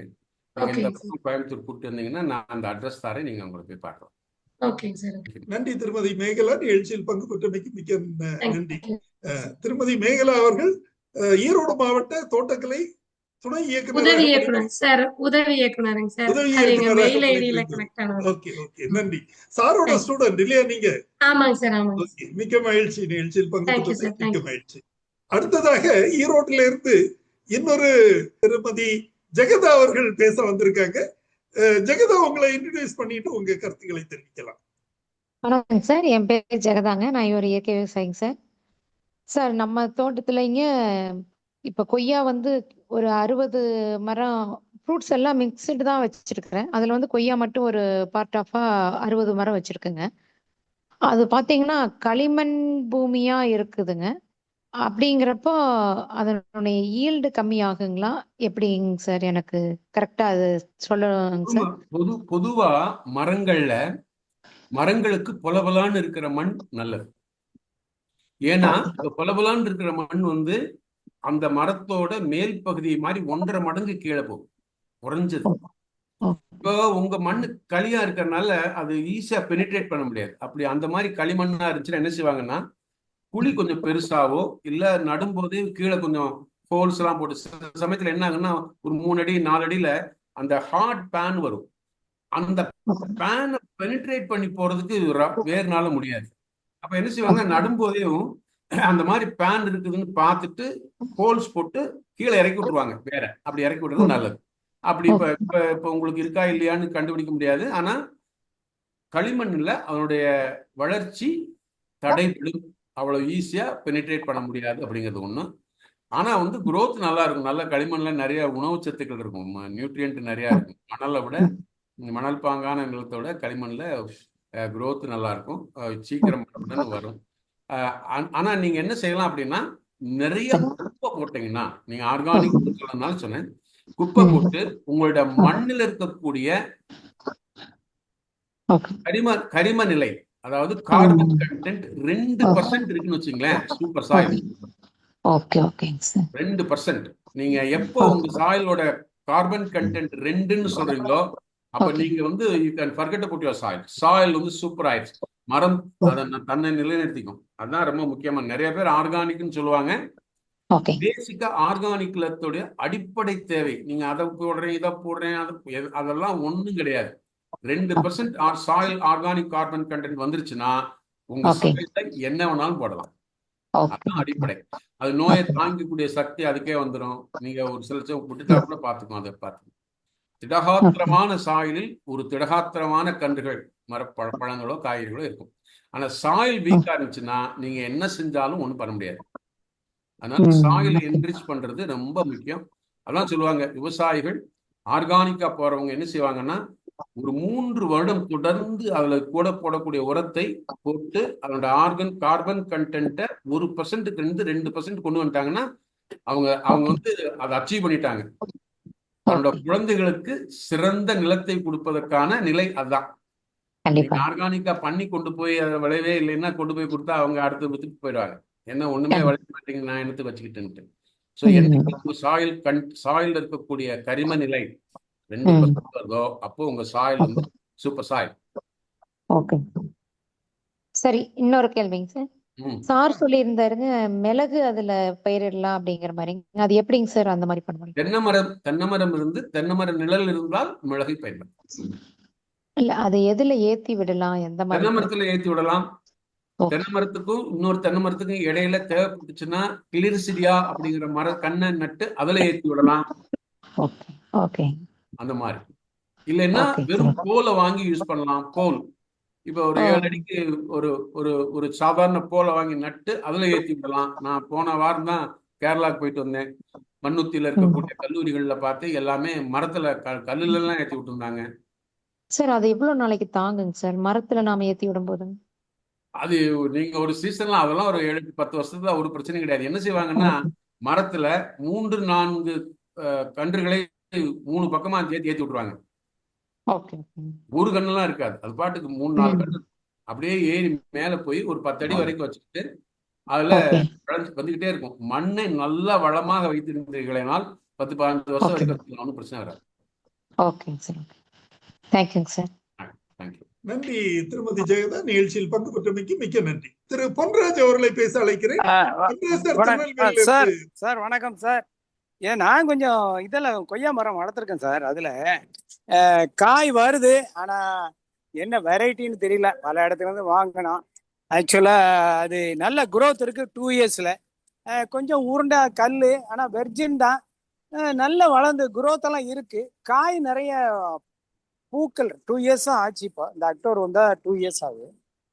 நீங்க இந்த பக்கம் கோயம்புத்தூர் கூப்பிட்டு வந்தீங்கன்னா நான் அந்த அட்ரஸ் தரேன், நீங்க அவங்களை போய் பார்க்கலாம். ஓகேங்க சார். நன்றி திருமதி மேகலா. நிகழ்ச்சியில் பங்கு பெற்றமைக்கு மிக்க நன்றி. திருமதி மேகலா அவர்கள் ஈரோடு மாவட்ட தோட்டக்கலை துணை உதவி இயக்குனர் சார். உதவி இயக்குனருங்க சார். உதவி அது எங்க மெயில் இயக்குனராக ஐடியில கனெக்ட் ஆனது. ஓகே ஓகே நன்றி. சாரோட ஸ்டூடெண்ட் இல்லையா நீங்க? ஆமாங்க சார், ஆமாங்க. ஓகே, மிக்க மகிழ்ச்சி. நிகழ்ச்சியில் பங்கு Thank you, sir. பெற்றமைக்கு மிக்க மகிழ்ச்சி. அடுத்ததாக ஈரோட்டில இருந்து இன்னொரு திருமதி ஜெகதா அவர்கள் பேச வந்திருக்காங்க. ஜெகதா, உங்களை இன்ட்ரோடியூஸ் பண்ணிட்டு உங்க கருத்துக்களை தெரிவிக்கலாம். வணக்கம் சார், என் பேர் ஜெகதாங்க. நான் ஒரு இயற்கை விவசாயிங்க சார். சார், நம்ம தோட்டத்துலங்க இப்ப கொய்யா வந்து ஒரு 60 மரம், ஃப்ரூட்ஸ் எல்லாம் மிக்சடு தான் வச்சிருக்கிறேன். அதுல வந்து கொய்யா மட்டும் ஒரு பார்ட் ஆஃபா 60 மரம் வச்சிருக்குங்க. அது பாத்தீங்கன்னா களிமண் பூமியா இருக்குதுங்க. அப்படிங்கிறப்போ அதனுடைய ஈல்டு கம்மி ஆகுங்களா எப்படிங்க சார்? எனக்கு கரெக்டா அது சொல்லுங்க சார். பொதுவா மரங்களுக்கு பொலபலான்னு இருக்கிற மண் நல்லது. ஏன்னா பொலபலான்னு இருக்கிற மண் வந்து அந்த மரத்தோட மேல் பகுதி மாதிரி 1.5 மடங்கு கீழே போகும், குறைஞ்சது. இப்போ உங்க மண்ணு களியா இருக்கிறதுனால அது ஈஸியா பெனிட்ரேட் பண்ண முடியாது. அப்படி அந்த மாதிரி களிமண்ணா இருந்துச்சுன்னா என்ன செய்வாங்கன்னா, குழி கொஞ்சம் பெருசாவோ இல்ல நடும்போதே கீழே கொஞ்சம் ஹோல்ஸ் எல்லாம் போட்டு, சில சமயத்துல என்ன ஆகுன்னா ஒரு 3 அடி 4 அடியில அந்த ஹார்ட் பேன் வரும். அந்த பேனை பெனிட்ரேட் பண்ணி போறதுக்கு வேறுனால முடியாது. அப்ப என்ன செய்வாங்க, நடும்போதையும் அந்த மாதிரி பேன் இருக்குதுன்னு பார்த்துட்டு ஹோல்ஸ் போட்டு கீழே இறக்கி விட்டுருவாங்க. வேற அப்படி இறக்கி விடுறது நல்லது. அப்படி இப்ப உங்களுக்கு இருக்கா இல்லையான்னு கண்டுபிடிக்க முடியாது. ஆனா களிமண்ணுல அதனுடைய வளர்ச்சி தடைபடும், அவ்வளவு ஈஸியா பெனிட்ரேட் பண்ண முடியாது அப்படிங்கிறது ஒண்ணு. ஆனா வந்து growth நல்லா இருக்கும். நல்ல களிமண்ல நிறைய உணவு சத்துக்கள் இருக்கும், நியூட்ரியன்ட் நிறைய இருக்கும். மணலை விட, மணல் பாங்கான நிலத்தோட களிமண்ல growth நல்லா இருக்கும், சீக்கிரம் வரும். ஆனா நீங்க என்ன செய்யலாம் அப்படின்னா, நிறைய குப்பை போட்டீங்கன்னா, நீங்க ஆர்கானிக் சொன்னேன், குப்பை போட்டு உங்களோட மண்ணில் இருக்கக்கூடிய கரிம நிலை, அதாவது கார்பன் கண்டென்ட் 2% இருக்குன்னு வச்சுங்களேன், சூப்பர் சாயில் 2%. நீங்க எப்போ உங்க சாயிலோட கார்பன் கண்டென்ட் 2ன்னு சொல்றீங்களோ அப்ப நீங்க வந்து you can forget about your soil வந்து சூப்பர் ஆயிடுச்சு. மரம் அதை தன்னை நிலைநிறுத்திக்கும். அதுதான் ரொம்ப முக்கியமா. நிறைய பேர் ஆர்கானிக்னு சொல்லுவாங்க. பேசிக்கா ஆர்கானிக்லத்தோடைய அடிப்படை தேவை, நீங்க அதை போடுறேன் இதை போடுறேன் அதெல்லாம் ஒண்ணும் கிடையாது. 2% சாயில் ஆர்கானிக் கார்பன் கண்டென்ட் வந்துருச்சுன்னா உங்க சாயில என்ன வேணாலும் போடலாம். அதுதான் அடிப்படை. அது நோயை தாங்கக்கூடிய சக்தி அதுக்கே வந்துடும். நீங்க ஒரு சில விட்டுட்டா கூட பாத்துக்கணும். அதை பார்த்து திடகாத்திரமான சாயிலில் ஒரு திடகாத்திரமான கன்றுகள், பழங்களோ காய்கறிகளோ இருக்கும். ஆனா சாயில் வீக்கா இருந்துச்சுன்னா நீங்க என்ன செஞ்சாலும் ஒண்ணும் பண்ண முடியாது. அதனால சாயிலை என்ரிச் பண்றது ரொம்ப முக்கியம். அதான் சொல்லுவாங்க, விவசாயிகள் ஆர்கானிக்கா போறவங்க என்ன செய்வாங்கன்னா, ஒரு 3 வருடம் தொடர்ந்து அதுல கூட போடக்கூடிய உரத்தை போட்டு அதனோட கார்பன் கண்டென்ட்டை 1%க்கு 2% கொண்டு வந்துட்டாங்கன்னா அவங்க வந்து அதை அச்சீவ் பண்ணிட்டாங்க. அவனோட குழந்தைகளுக்கு சிறந்த நிலத்தை கொடுப்பதற்கான நிலை அதுதான். ஆர்கானிக்கா பண்ணி கொண்டு போய் அதை விளையவே இல்லைன்னா கொண்டு போய் கொடுத்தா அவங்க அடுத்து வித்துட்டு போயிடுவாங்க. என்ன ஒண்ணுமே விளைய மாட்டேங்க, நான் எடுத்து வச்சுக்கிட்டு. ஸோ என்னைக்கு சாயில் இருக்கக்கூடிய கரிம நிலை 2% வருதோ அப்போ உங்க சாயில் வந்து சூப்பர் சாயில். ஓகே சரி, இன்னொரு கேள்விங்க சார். சார் சொல்லியிருந்தாருங்க மிளகு அதுல பயிரிடலாம் அப்படிங்கிற மாதிரி, அது எப்படிங்க சார் அந்த மாதிரி பண்ணுவாங்க? தென்னைமரம் இருந்து தென்னைமர நிழல் இருந்தால் மிளகை பயிரிடலாம். இல்ல, அது எதுல ஏத்தி விடலாம்? எந்த மாதிரி? தென்னைமரத்துல ஏத்தி விடலாம். தென்னைமரத்துக்கும் இன்னொரு தென்னைமரத்துக்கும் இடையில தேவைப்பட்டுச்சுன்னா கிளிரிசிடியா அப்படிங்கிற மர கண்ணை நட்டு அதுல ஏத்தி விடலாம். அந்த மாதிரி. இல்லைன்னா வெறும் கோலை வாங்கி யூஸ் பண்ணலாம். கோல் இப்ப ஒரு 7 அடிக்கு ஒரு சாதாரண போலை வாங்கி நட்டு அதுல ஏத்தி விடலாம். நான் போன வாரம் தான் கேரளாவுக்கு போயிட்டு வந்தேன். மண்ணுத்தியில இருக்கக்கூடிய கல்லூரிகள்ல பார்த்து எல்லாமே மரத்துல கல்லுல எல்லாம் ஏற்றி விட்டுருந்தாங்க. சார் அது எவ்வளவு நாளைக்கு தாங்குங்க சார் மரத்துல நாம ஏத்தி விடும் போதுங்க? அது நீங்க ஒரு சீசன்ல அதெல்லாம் ஒரு 7-10 வருஷத்துல ஒரு பிரச்சனையும் கிடையாது. என்ன செய்வாங்கன்னா மரத்துல 3-4 கன்றுகளை 3 பக்கமா ஏத்தி விட்டுருவாங்க. ஓகே. ஒரு கண்ணெல்லாம் இருக்காது, அது பாட்டுக்கு 3-4 கன்று அப்படியே ஏறி மேல போய் ஒரு 10 அடி வரைக்கும் வச்சுக்கிட்டு அதுல வந்துகிட்டே இருக்கும். மண்ணை நல்லா வளமாக வைத்திருந்தீர்களால் 10-15 வருஷம் வரைக்கும் ஒன்றும் பிரச்சனை வராது. ஓகேங்க சார். தேங்க்யூங்க சார். தேங்க்யூ. நன்றி திருமதி ஜெகதா. நிகழ்ச்சியில் பங்கு பெற்றமைக்கு மிக்க நன்றி. திரு பொன்ராஜ் அவர்களை பேச அழைக்கிறேன். சார் வணக்கம் சார். நான் கொஞ்சம் இதெல்லாம் கொய்யா மரம் வளர்த்துருக்கேன் சார். அதுல காய் வருது, ஆனா என்ன வெரைட்டின்னு தெரியல. பல இடத்துல இருந்து வாங்கணும். ஆக்சுவலா அது நல்ல குரோத் இருக்கு 2 இயர்ஸ்ல. கொஞ்சம் உருண்டை கல், ஆனா வெர்ஜின் தான். நல்ல வளர்ந்து குரோத் எல்லாம் இருக்கு. காய் நிறைய பூக்கள் 2 இயர்ஸும் ஆச்சு. இப்போ இந்த அக்டோபர் வந்தா 2 இயர்ஸ் ஆகுது.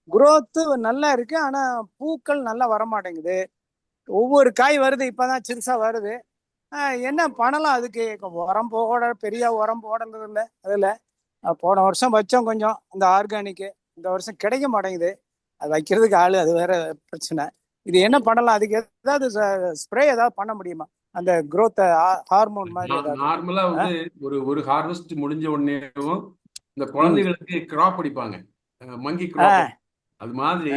குரோத்து நல்லா இருக்கு, ஆனா பூக்கள் நல்லா வரமாட்டேங்குது. ஒவ்வொரு காய் வருது, இப்பதான் சிறுசா வருது. என்ன பண்ணலாம் அதுக்கு? உரம் போட பெரிய உரம் போடுறது இல்லை. அதுல போன வருஷம் வச்சோம் கொஞ்சம் அந்த ஆர்கானிக்கு, இந்த வருஷம் கிடைக்க மாட்டேங்குது. அது வைக்கிறதுக்கு ஆளு, அது வேற பிரச்சனை. இது என்ன பண்ணலாம்? அதுக்கு ஏதாவது ஸ்ப்ரே ஏதாவது பண்ண முடியுமா? அந்த growth ஹார்மோன் மாதிரி நார்மலா வந்து ஒரு ஹார்வெஸ்ட் முடிஞ்ச உடனேவும் இந்த குழந்தைகளுக்கு கிராப் அடிப்பாங்க, மங்கி கிராப். அது மாதிரி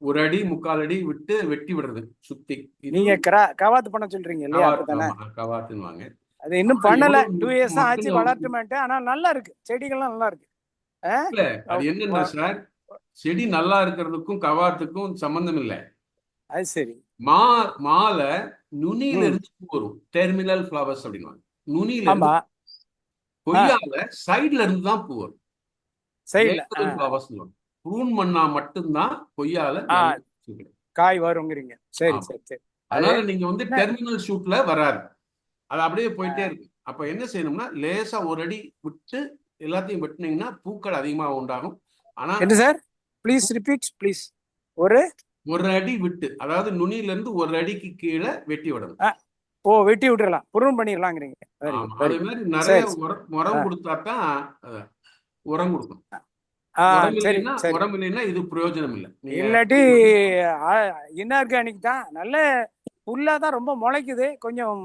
1 அடி 3/4 அடி விட்டு வெட்டி விடுறது சுத்தி. நீங்க கவாத்து பண்ண சொல்றீங்க இல்லையா? கவாத்துன்னு அது இன்னும் பண்ணல. 2 இயர்ஸ் ஆச்சு வளர்த்துமேட்டு. ஆனா நல்லா இருக்கு, செடிகள்லாம் நல்லா இருக்கு. இல்ல அது என்னன்னா சார், செடி நல்லா இருக்கிறதுக்கும் கவாத்துக்கும் சம்பந்தம் இல்லை. அது சரி. மாலை நுனியில இருந்து பூ வரும், டெர்மினல் ஃபிளவர்ஸ் அப்படின்னா. நுனியில இருந்து. கொய்யால சைடுல இருந்து தான் பூ வரும், சைடுல ஃபிளவர்ஸ் வரும். ப்ரூன் பண்ணா மட்டும்தான் கொய்யால காய் வருங்கிறீங்க. சரி சரி சரி. அதனால நீங்க வந்து டெர்மினல் ஷூட்ல வராது, அது அப்படியே போயிட்டே இருக்கு. அப்ப என்ன செய்யணும்னா லேசா 1 அடி விட்டு எல்லாத்தையும் வெட்டினீங்கன்னா பூக்கள் அதிகமா உண்டாகும். ஆனா என்ன சார், ப்ளீஸ் ரிப்பீட் ப்ளீஸ். ஒரு அடி விட்டு, அதாவது நுனியில இருந்து 1 அடிக்கு கீழே வெட்டி விடணும். வெட்டி விட்டுறலாம், ப்ரூன் பண்ணிடலாங்கிறீங்க. அதே மாதிரி நிறைய உரம் கொடுத்தா தான் உரம் கொடுக்கணும். உரம் இல்லைன்னா இது பிரயோஜனம் இல்லை. இல்லாட்டி இன்ஆர்கானிக் தான். நல்ல புல்லா தான் ரொம்ப முளைக்குது. கொஞ்சம்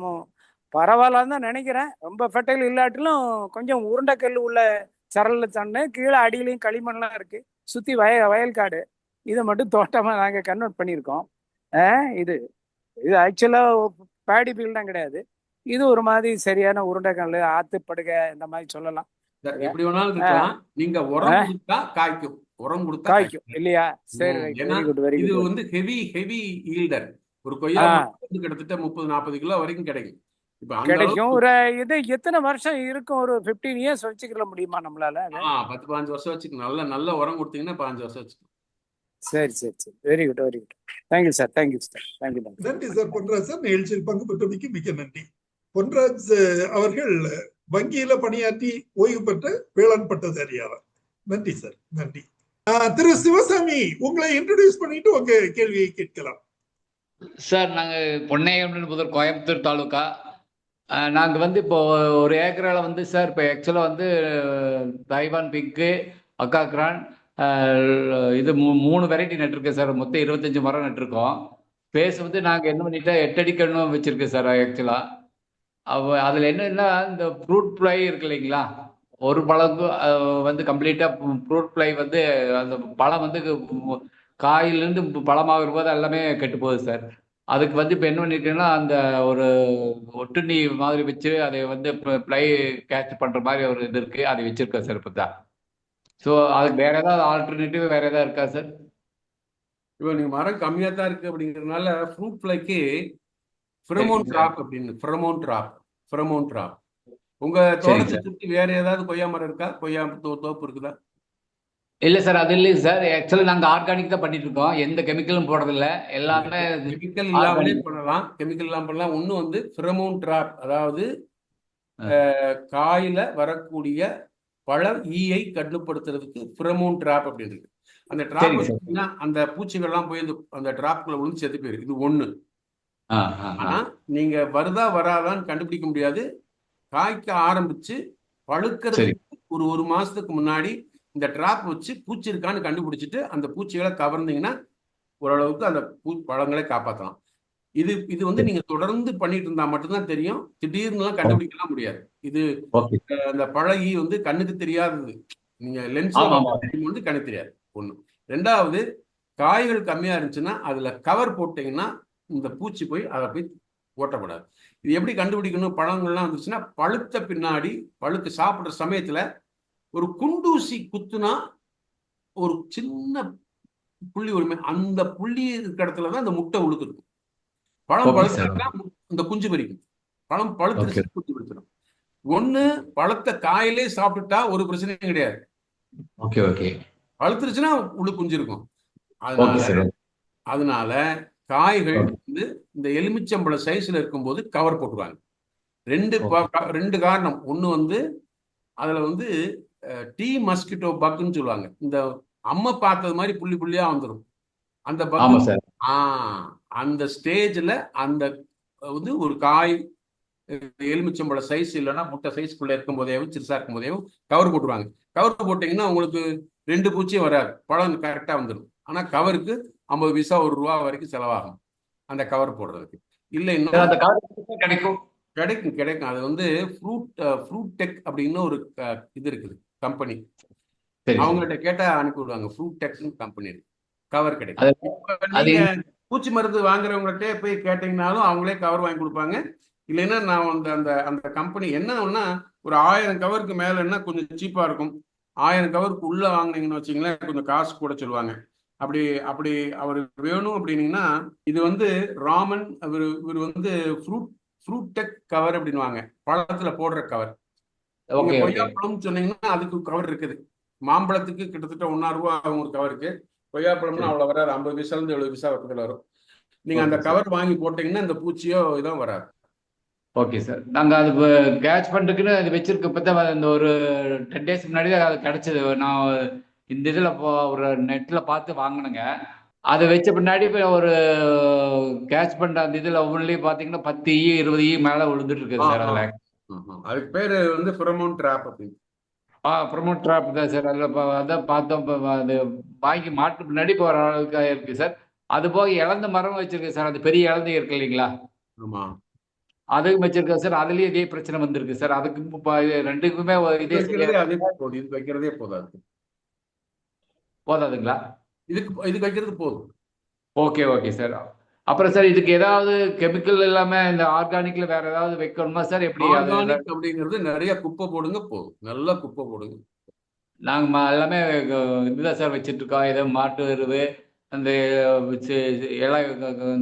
பரவாயில்லன்னு தான் நினைக்கிறேன். ரொம்ப ஃபெர்டைல் இல்லாட்டிலும் கொஞ்சம் உருண்டைக்கல் உள்ள சரல் தண்ணு, கீழே அடியிலையும் களிமண்லாம் இருக்கு. சுத்தி வயல்காடு. இதை மட்டும் தோட்டமா நாங்க கன்வெர்ட் பண்ணியிருக்கோம். இது ஆக்சுவலா பேடி ஃபீல்ட் தான் கிடையாது. இது ஒரு மாதிரி சரியான உருண்டைக்கல், ஆத்துப்படுகை இந்த மாதிரி சொல்லலாம். எப்படி வேணாலும் இருக்கலாம். நீங்க உரம் கொடுத்தா காய்க்கும், உரம் கொடுத்தா காய்க்கும் இல்லையா? சரி, இது வந்து ஹெவி ஈல்டர். ஒரு கொய்யா கிட்டத்தட்ட 30-40 கிலோ வரைக்கும் கிடைக்கும். கிடைக்கும். ஒரு இது எத்தனை வருஷம் இருக்கும்? ஒரு 15 இயர்ஸ் வச்சுக்கிற முடியுமா நம்மளால? 10-15 வருஷம் வச்சுக்கணும். நல்ல உரம் கொடுத்தீங்கன்னா 15 வருஷம் வச்சுக்கணும். சரி சரி சரி. Very good very good. Thank you sir. Thank you sir. Thank you. நன்றி சார் பொன்ராஜ் சார். நிகழ்ச்சியில் பங்கு பெற்றமைக்கு மிக்க நன்றி. பொன்ராஜ் அவர்கள் வங்கியில பணியாற்றி ஓய்வு பெற்ற வேளாண் பட்டதாரியாளர். நன்றி சார், நன்றி. திரு சிவசாமி, உங்களை இன்ட்ரோடியூஸ் பண்ணிட்டு உங்க கேள்வியை கேட்கலாம் சார். நாங்க பொன்னையம் புதூர், கோயம்புத்தூர் தாலுகா. நாங்க வந்து இப்போ 1 ஏக்கரால வந்து சார் இப்போ ஆக்சுவலா வந்து தைவான் பிங்க்கு, அக்காக்ரான், இது 3 வெரைட்டி நட்டுருக்கேன் சார். மொத்தம் 25 மரம் நட்டுருக்கோம். பேஸ் வந்து நாங்கள் என்ன பண்ணிட்டோம், 8 அடி கண்ணும் வச்சிருக்கேன் சார். ஆக்சுவலா அதில் என்னன்னா, இந்த ஃப்ரூட் ஃப்ளை இருக்கு இல்லைங்களா, ஒரு பழம் வந்து கம்ப்ளீட்டா ஃப்ரூட் ஃப்ளை வந்து அந்த பழம் வந்து காயிலிருந்து பழமாகும் போது எல்லாமே கெட்டு போகுது சார். அதுக்கு வந்து இப்போ என்ன பண்ணிருக்கேன்னா, அந்த ஒரு ஒட்டுண்ணி மாதிரி வச்சு அதை வந்து ஃப்ளை கேட்ச் பண்ற மாதிரி ஒரு இது இருக்கு, அதை வச்சிருக்கேன் சார் இப்போ தான். ஸோ அதுக்கு வேற ஏதாவது ஆல்டர்னேட்டிவ் வேற ஏதாவது இருக்கா சார்? இப்போ நீங்க மரம் கம்மியா தான் இருக்கு அப்படிங்கிறதுனால ஃப்ரூட் ஃப்ளைக்கு ஃபெரோமோன் ட்ராப் அப்படின்னு ஃபெரோமோன் ட்ராப். உங்க தோட்டத்தை சுற்றி வேற ஏதாவது கொய்யா மரம் இருக்கா? கொய்யா தோப்பு இருக்குதா? இல்ல சார், அது இல்லைங்க சார். ஆக்சுவலி நாங்க ஆர்கானிக் தான் பண்ணிட்டு இருக்கோம். எந்த கெமிக்கலும் போடுறதில்ல, எல்லாமே கெமிக்கல் இல்லாமலே பண்ணலாம். கெமிக்கல் இல்லாம பண்ணலாம். ஒண்ணு வந்து ஃபெரோமோன் ட்ராப், அதாவது காயில வரக்கூடிய பழம் ஈயை கட்டுப்படுத்துறதுக்கு ஃபெரோமோன் ட்ராப் அப்படின்னு இருக்கு. அந்த ட்ராப் வச்சீங்கன்னா அந்த பூச்சிகள்லாம் போய் அந்த ட்ராப்குள்ள விழுந்து செத்து போயிருக்கு. இது ஒண்ணு. ஆனா நீங்க வருதா வராதான்னு கண்டுபிடிக்க முடியாது. காய்க்க ஆரம்பிச்சு பழுக்கிறதுக்கு ஒரு மாசத்துக்கு முன்னாடி இந்த டிராப் வச்சு பூச்சி இருக்கான்னு கண்டுபிடிச்சிட்டு அந்த பூச்சிகளை கவர்ந்தீங்கன்னா ஓரளவுக்கு அந்த பழங்களை காப்பாற்றலாம். இது வந்து நீங்க தொடர்ந்து பண்ணிட்டு இருந்தா மட்டும்தான் தெரியும். திடீர்னுலாம் கண்டுபிடிக்கலாம் முடியாது. இது அந்த பழகி வந்து கண்ணுக்கு தெரியாதது. நீங்க லென்ஸ்ல வந்து கண்ணுக்கு தெரியாது. ஒண்ணு. ரெண்டாவது, காய்கள் கம்மியா இருந்துச்சுன்னா அதுல கவர் போட்டீங்கன்னா இந்த பூச்சி போய் அதை போய் ஓட்டக்கூடாது. இது எப்படி கண்டுபிடிக்கணும்? பழங்கள்லாம் வந்துச்சுன்னா பழுத்த பின்னாடி பழுத்து சாப்பிடுற சமயத்துல ஒரு குண்டூசி குத்துனா ஒரு சின்ன புள்ளி ஒருமை, அந்த புள்ளி இருக்கிற இடத்துலதான் அந்த முட்டை உழுக்குது. பழம் பழுத்தா இந்த குஞ்சு பறிக்கும். பழம் பழுத்துருச்சு குஞ்சு பறிச்சிடும். ஒண்ணு பழத்தை காயிலே சாப்பிட்டுட்டா ஒரு பிரச்சனையும் கிடையாது. பழுத்துருச்சுன்னா உள்ள குஞ்சு இருக்கும். அதனால காய்கள் வந்து இந்த எலுமிச்சம்பழ சைஸ்ல இருக்கும்போது கவர் போட்டுருவாங்க. ரெண்டு காரணம். ஒண்ணு வந்து அதுல வந்து டீ மஸ்கிட்டோ பக்குன்னு சொல்லுவாங்க. இந்த அம்மை பார்த்தது மாதிரி புள்ளி புள்ளியா வந்துடும். அந்த பக்கு அந்த ஸ்டேஜ்ல அந்த வந்து ஒரு காய் எலுமிச்சம்பழ சைஸ் இல்லைன்னா முட்டை சைஸ்க்குள்ள இருக்கும் போதேவும் சிறுசா இருக்கும் போதேவும் கவர் போட்டுருவாங்க. கவர் போட்டீங்கன்னா உங்களுக்கு 2 பூச்சியும் வராது. பழம் கரெக்டா வந்துடும். ஆனா கவருக்கு 50 பைசா ₹1 வரைக்கும் செலவாகும் அந்த கவர் போடுறதுக்கு. இல்லை இன்னும் கிடைக்கும். அது வந்து ஃப்ரூட் டெக் அப்படின்னு ஒரு இது இருக்குது கம்பெனி. அவங்கள்ட்ட கேட்டா அனுப்பி விடுவாங்க. ஃப்ரூட் டெக்னு கம்பெனி இருக்கு. கவர் கிடைக்கும். நீங்க பூச்சி மருந்து வாங்குறவங்கள்ட்ட போய் கேட்டீங்கன்னாலும் அவங்களே கவர் வாங்கி கொடுப்பாங்க. இல்லைன்னா நான் அந்த அந்த கம்பெனி என்ன ஒன்னா ஒரு 1000 கவருக்கு மேலன்னா கொஞ்சம் சீப்பா இருக்கும். 1000 கவருக்கு உள்ள வாங்கினீங்கன்னு வச்சிங்களேன் கொஞ்சம் காசு கூட சொல்லுவாங்க. அப்படி அவர் வேணும் அப்படின்னீங்கன்னா இது வந்து ராமன் இவர் வந்து ஃப்ரூட் டெக் கவர் அப்படின்வாங்க. பழத்துல போடுற கவர். கொய்யாப்பழம் சொன்னீங்கன்னா அதுக்கு கவர் இருக்குது. மாம்பழத்துக்கு கிட்டத்தட்ட ₹1.5 ஆகும் ஒரு கவருக்கு. கொய்யாப்பழம்னா அவ்வளவு வராது. 50 பைசால இருந்து 70 பைசா பக்கத்துல வரும். நீங்க அந்த கவர் வாங்கி போட்டீங்கன்னா இந்த பூச்சியோ இதான் வராது. Okay sir. நாங்கள் அது கேட்ச் பண்ணுறதுக்குன்னு அது வச்சிருக்க பார்த்தா இந்த ஒரு 10 டேஸ் முன்னாடி தான் அது கிடச்சிது. நான் இந்த இதில் ஒரு நெட்டில் பார்த்து வாங்கினேங்க. அதை வச்ச பின்னாடி இப்போ ஒரு கேட்ச் பண்ணுற அந்த இதில் ஒவ்வொன்றிலையும் பார்த்தீங்கன்னா 10 ஈ 20 ஈ மேலே விழுந்துட்டு இருக்குது சார். அதில் அதுக்கு பேர் வந்து ஃபெரோமோன் ட்ராப் அப்படின்னு. ப்ரமோட் ட்ராப் தான் சார். அதில் இப்போ அதான் பார்த்தோம். இப்போ அது வாங்கி மாட்டு முன்னாடி இப்போ ஒரு அளவுக்கு இருக்குது சார். அது போக இழந்த மரம் வச்சிருக்கேன் சார். அது பெரிய இழந்தை இருக்கு இல்லைங்களா? ஆமாம், அதுக்கு வச்சிருக்கேன் சார். அதுலயும் இதே பிரச்சனை வந்திருக்கு சார். அதுக்கு ரெண்டுக்குமே இதே இது வைக்கிறதே போதாது. போதாதுங்களா? இது வைக்கிறது போதும். Okay sir. அப்புறம் சார் இதுக்கு ஏதாவது கெமிக்கல் இல்லாம இந்த ஆர்கானிக்ல வேற ஏதாவது வைக்கணுமா சார்? எப்படி ஆர்கானிக் அப்படிங்கிறது நிறைய குப்பை போடுங்க போதும். நல்லா குப்பை போடுங்க. நாங்க எல்லாமே இதுதான் சார் வச்சிட்டு இருக்கோம். ஏதோ மாட்டு எருவு, அந்த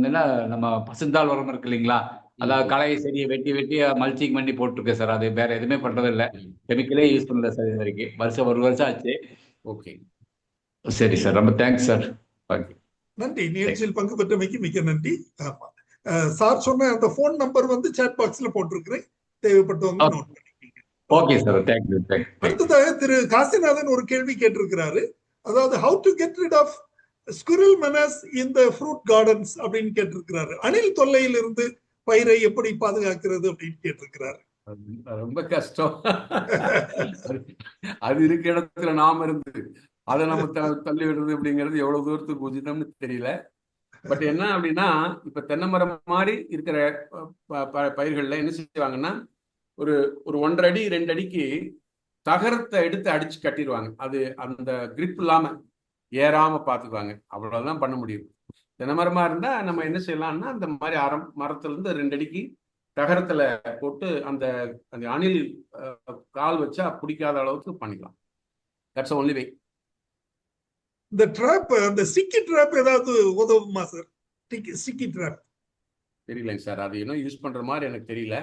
இலை நம்ம பசுந்தாள் உரம் இருக்கு இல்லைங்களா? அதாவது களை செடியை வெட்டி மல்ச்சிங் பண்ணி போட்டிருக்கேன் சார். அது வேற எதுவுமே பண்றது இல்லை. கெமிக்கலே யூஸ் பண்ணல சார் இது வரைக்கும். ஒரு வருஷம் ஆச்சு. ஓகே, சரி சார். ரொம்ப தேங்க்ஸ் சார். நன்றி. நிகழ்ச்சியில் பங்கு பெற்றமைக்கு மிக்க நன்றி. ஆமா, சார் சொன்ன அந்த போன் நம்பர் வந்து சாட் பாக்ஸ்ல போட்டிருக்கிறேன். தேவைப்பட்டவங்க நோட் பண்ணிக்கீங்க. Okay sir. தேங்க்யூ. அடுத்ததாக திரு காசிநாதன் ஒரு கேள்வி கேட்டிருக்கிறாரு. அதாவது how to get rid of squirrel menace in the fruit gardens அப்படின்னு கேட்டிருக்கிறாரு. அணில் தொல்லையிலிருந்து பயிரை எப்படி பாதுகாக்கிறது அப்படின்னு கேட்டிருக்கிறாரு. ரொம்ப கஷ்டம். அது இருக்க இடத்துல நாம இருந்து அதை நம்ம தள்ளி விடுறது அப்படிங்கிறது எவ்வளவு தூரத்துக்கு உச்சிதம்னு தெரியல. பட் என்ன அப்படின்னா இப்ப தென்னை மரம் மாதிரி இருக்கிற பயிர்கள்ல என்ன செய்வாங்கன்னா ஒரு 1.5 அடி 2 அடிக்கு தகரத்தை எடுத்து அடிச்சு கட்டிடுவாங்க. அது அந்த கிரிப் இல்லாம ஏறாம பாத்துக்குவாங்க. அவ்வளவுதான் பண்ண முடியும். தென்னை மரமா இருந்தா நம்ம என்ன செய்யலாம்னா அந்த மாதிரி மரத்துல இருந்து 2 அடிக்கு தகரத்துல போட்டு அந்த அணில் கால் வச்சா பிடிக்காத அளவுக்கு பண்ணிக்கலாம். That's only way. இந்த ட்ராப், அந்த ஸ்டிக்கி ட்ராப் ஏதாவது உதவுமா சார்? ஸ்டிக்கி ட்ராப் தெரியலங்க சார். அது இன்னும் யூஸ் பண்ற மாதிரி எனக்கு தெரியல.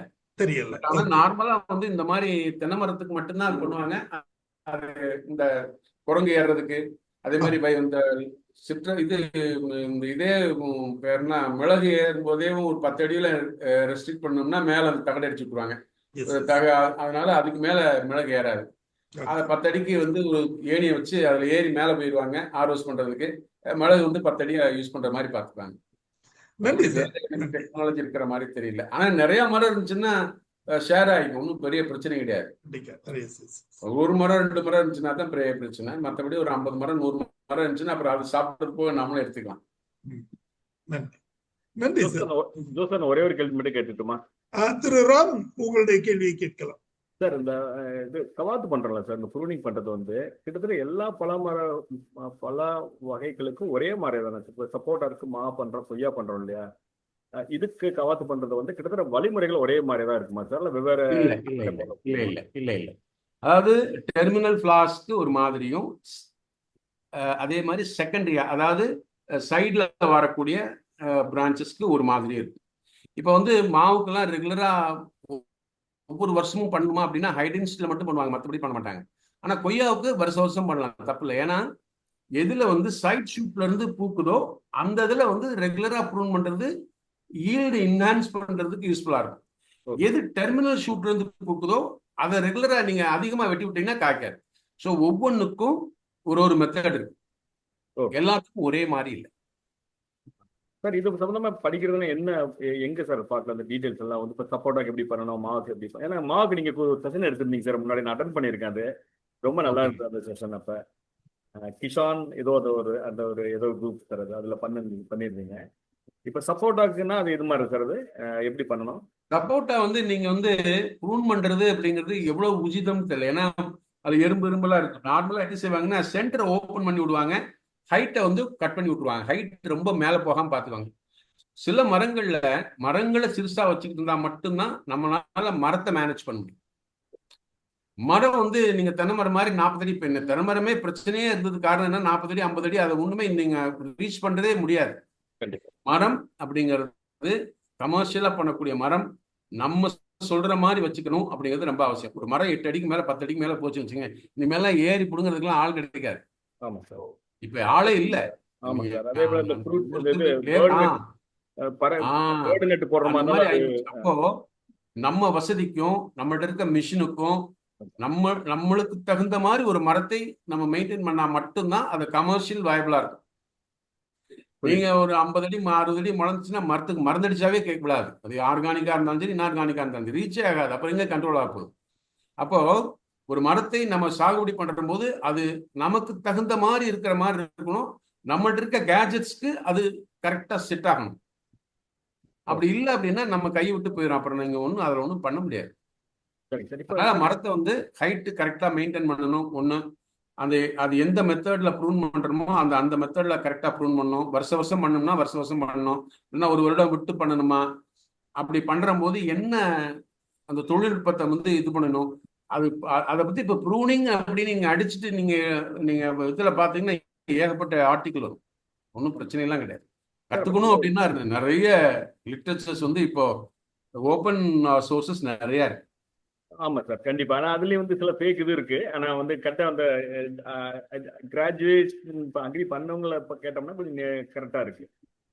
ஆனா நார்மலா வந்து இந்த மாதிரி தென்னை மரத்துக்கு மட்டும்தான் அது பண்ணுவாங்க. அது இந்த குரங்கு ஏறுறதுக்கு, அதே மாதிரி இந்த இதே பேர்னா மிளகு ஏறும் போதே ஒரு 10 அடியில ரெஸ்ட்ரிக்ட் பண்ணோம்னா மேல அது தகடு அடிச்சு விட்டுருவாங்க. அதனால அதுக்கு மேல மிளகு ஏறாது. அதை 10 அடிக்கு வந்து ஒரு ஏணியை வச்சு அதுல ஏறி மேல போயிடுவாங்க ஹார்வெஸ்ட் பண்றதுக்கு. மிளகு வந்து 10 அடியா யூஸ் பண்ற மாதிரி பார்த்துப்பாங்க. நன்றி சார். டெக்னாலஜி இருக்கிற மாதிரி தெரியல. ஆனா நிறைய மரம் இருந்துச்சுன்னா ஷேர் ஆகிக்கும், ஒன்றும் பெரிய பிரச்சனை கிடையாது. ஒரு மரம் 2 மரம் இருந்துச்சுன்னா தான் பெரிய பிரச்சனை. மற்றபடி ஒரு 50 மரம் 100 மரம் இருந்துச்சுன்னா அப்புறம் அது சாப்பிட்டு போக நம்மளும் எடுத்துக்கலாம். நன்றி சார். ஜோசன், ஒரே ஒரு கேள்வி மட்டும் கேட்டுட்டுமா? திரு ராம், உங்களுடைய கேள்வியை கேட்கலாம் சார். இந்த இது கவாத்து பண்றோம்ல சார், இந்த ப்ரூனிங் பண்றது வந்து கிட்டத்தட்ட எல்லா பல வகைகளுக்கும் ஒரே மாதிரி தானே? இப்போ சப்போட்டா இருக்கு, மா பண்றோம், கொய்யா பண்றோம் இல்லையா? இதுக்கு கவாத்து பண்றது வந்து கிட்டத்தட்ட வழிமுறைகள் ஒரே மாதிரி தான் இருக்குமா சார், இல்ல வெவ்வேறு? இல்ல. அதாவது டெர்மினல் ஃபிளாஸ்க்கு ஒரு மாதிரியும், அதே மாதிரி செகண்டரி அதாவது சைட்ல வரக்கூடிய பிரான்ச்சஸ்க்கு ஒரு மாதிரி இருக்கு. இப்போ வந்து மாவுக்கெல்லாம் ரெகுலரா ஒவ்வொரு வருஷமும் பண்ணுமா அப்படின்னா ஹைடென்சிட்டில மட்டும் பண்ணுவாங்க, மற்றபடி பண்ண மாட்டாங்க. ஆனா கொய்யாவுக்கு வருஷம் பண்ணலாம், தப்பு இல்லை. ஏன்னா எதுல வந்து சைட் ஷூட்ல இருந்து பூக்குதோ அந்த இதுல வந்து ரெகுலரா ப்ரூன் பண்றது ஈல்டு என்ஹான்ஸ் பண்றதுக்கு யூஸ்ஃபுல்லா இருக்கும். எது டெர்மினல் ஷூட்ல இருந்து பூக்குதோ அதை ரெகுலரா நீங்க அதிகமா வெட்டி விட்டீங்கன்னா காய்க்காது. ஸோ ஒவ்வொன்றுக்கும் ஒரு மெத்தட் இருக்கு, எல்லாத்துக்கும் ஒரே மாதிரி இல்லை. சார், இது சம்பந்தமா படிக்கிறதுனா என்ன, எங்க சார் பார்க்கலாம் அந்த டீடைல்ஸ் எல்லாம்? வந்து இப்போ சப்போட்டாக்கு எப்படி பண்ணணும், மாவுக்கு எப்படி பண்ணணும்? ஏன்னா மாவுக்கு நீங்க ஒரு செஷன் எடுத்திருந்தீங்க சார், முன்னாடி நான் அட்டன் பண்ணியிருக்கேன். அது ரொம்ப நல்லா இருந்தது அந்த செஷன். அப்ப கிஷான் ஏதோ அந்த ஒரு ஏதோ குரூப் சார், அது அதுல பண்ணியிருந்தீங்க. இப்ப சப்போட்டாக்குன்னா அது இது மாதிரி சார், அது எப்படி பண்ணணும்? சப்போட்டா வந்து நீங்க வந்து ப்ரூன் பண்றது அப்படிங்கிறது எவ்வளவு உச்சிதம் தெரியல. ஏன்னா அது எறும்பெல்லாம் இருக்கு. நார்மலா என்ன செய்வாங்கன்னா சென்டரை ஓப்பன் பண்ணி விடுவாங்க, ஹைட்டை வந்து கட் பண்ணி விட்டுருவாங்க, ஹைட் ரொம்ப மேல போகாம பாத்துவாங்க. சில மரங்களை சிறுசா வச்சுக்கிட்டு இருந்தா மட்டும்தான் நம்மளால மரத்தை மேனேஜ் பண்ண முடியும். மரம் வந்து நீங்க தென்னை மரம் மாதிரி 40 அடி, இப்போ தென்னை மரமே பிரச்சனையே இருந்தது. காரணம் என்ன, 40 அடி 50 அடி அதை ஒண்ணுமே நீங்க ரீச் பண்றதே முடியாது. மரம் அப்படிங்கிறது கமர்ஷியலா பண்ணக்கூடிய மரம் நம்ம சொல்ற மாதிரி வச்சுக்கணும் அப்படிங்கிறது ரொம்ப அவசியம். ஒரு மரம் 8 அடிக்கு மேல 10 அடிக்கு மேல போச்சு வச்சுங்க, இனிமேலாம் ஏறி புடுங்கிறதுக்குலாம் ஆள் கிடைக்காது. ஆமா சார், இப்ப ஆளே இல்ல. ஆமா சார். அதே போல இந்த ஃப்ரூட் போடுற மாதிரி. அப்போ நம்ம வசதிக்கும் நம்மகிட்ட இருக்க மிஷினுக்கும் நம்மளுக்கு தகுந்த மாதிரி ஒரு மரத்தை நம்ம மெயின்டைன் பண்ணா மட்டும்தான் அது கமர்ஷியல் வயபிளா இருக்கும். நீங்க ஒரு 50 அடி 60 அடி முளைஞ்சுன்னா மரத்துக்கு மருந்தடிச்சாவே கேட்கக்கூடாது. அது ஆர்கானிக்கா இருந்தாலும் சரி, இன்ஆர்கானிக்கா இருந்தாலும் சரி, ரீச்சே ஆகாது. அப்புறம் எங்க கண்ட்ரோல் ஆக போகுது? அப்போ ஒரு மரத்தை நம்ம சாகுபடி பண்ற போது அது நமக்கு தகுந்த மாதிரி இருக்கிற மாதிரி இருக்கணும். நம்மகிட்ட இருக்க கேஜெட்ஸ்க்கு அது கரெக்டா செட் ஆகணும். அப்படி இல்லை அப்படின்னா நம்ம கை விட்டு போயிடும். அப்புறம் நீங்க அதில் ஒன்றும் பண்ண முடியாது. அதனால மரத்தை வந்து ஹைட்டு கரெக்டா மெயின்டைன் பண்ணணும். அது எந்த மெத்தட்ல ப்ரூன் பண்றோமோ அந்த மெத்தட்ல கரெக்டா ப்ரூன் பண்ணணும். வருஷம் பண்ணணும்னா வருஷம் பண்ணணும், இல்லைன்னா ஒரு வருடம் விட்டு பண்ணணுமா? அப்படி பண்ற போது என்ன அந்த தொழில்நுட்பத்தை வந்து இது பண்ணணும். அதை பத்தி இப்ப ப்ரூனிங் அப்படின்னு நீங்க அடிச்சுட்டு நீங்க இதுல பாத்தீங்கன்னா ஏகப்பட்ட ஆர்டிக்கிள் வரும். ஒன்றும் பிரச்சனை எல்லாம் கிடையாது. கத்துக்கணும் அப்படின்னா நிறைய லிட்ரேச்சர்ஸ் வந்து இப்போ ஓப்பன் சோர்சஸ் நிறைய இருக்கு. ஆமா சார், கண்டிப்பா. ஆனா அதுலயும் வந்து சில ஃபேக் இது இருக்கு. ஆனா வந்து கரெக்டா அந்த கிராஜுவேஷன் அக்ரி பண்ணவங்களை கேட்டோம்னா கொஞ்சம் கரெக்டா இருக்கு.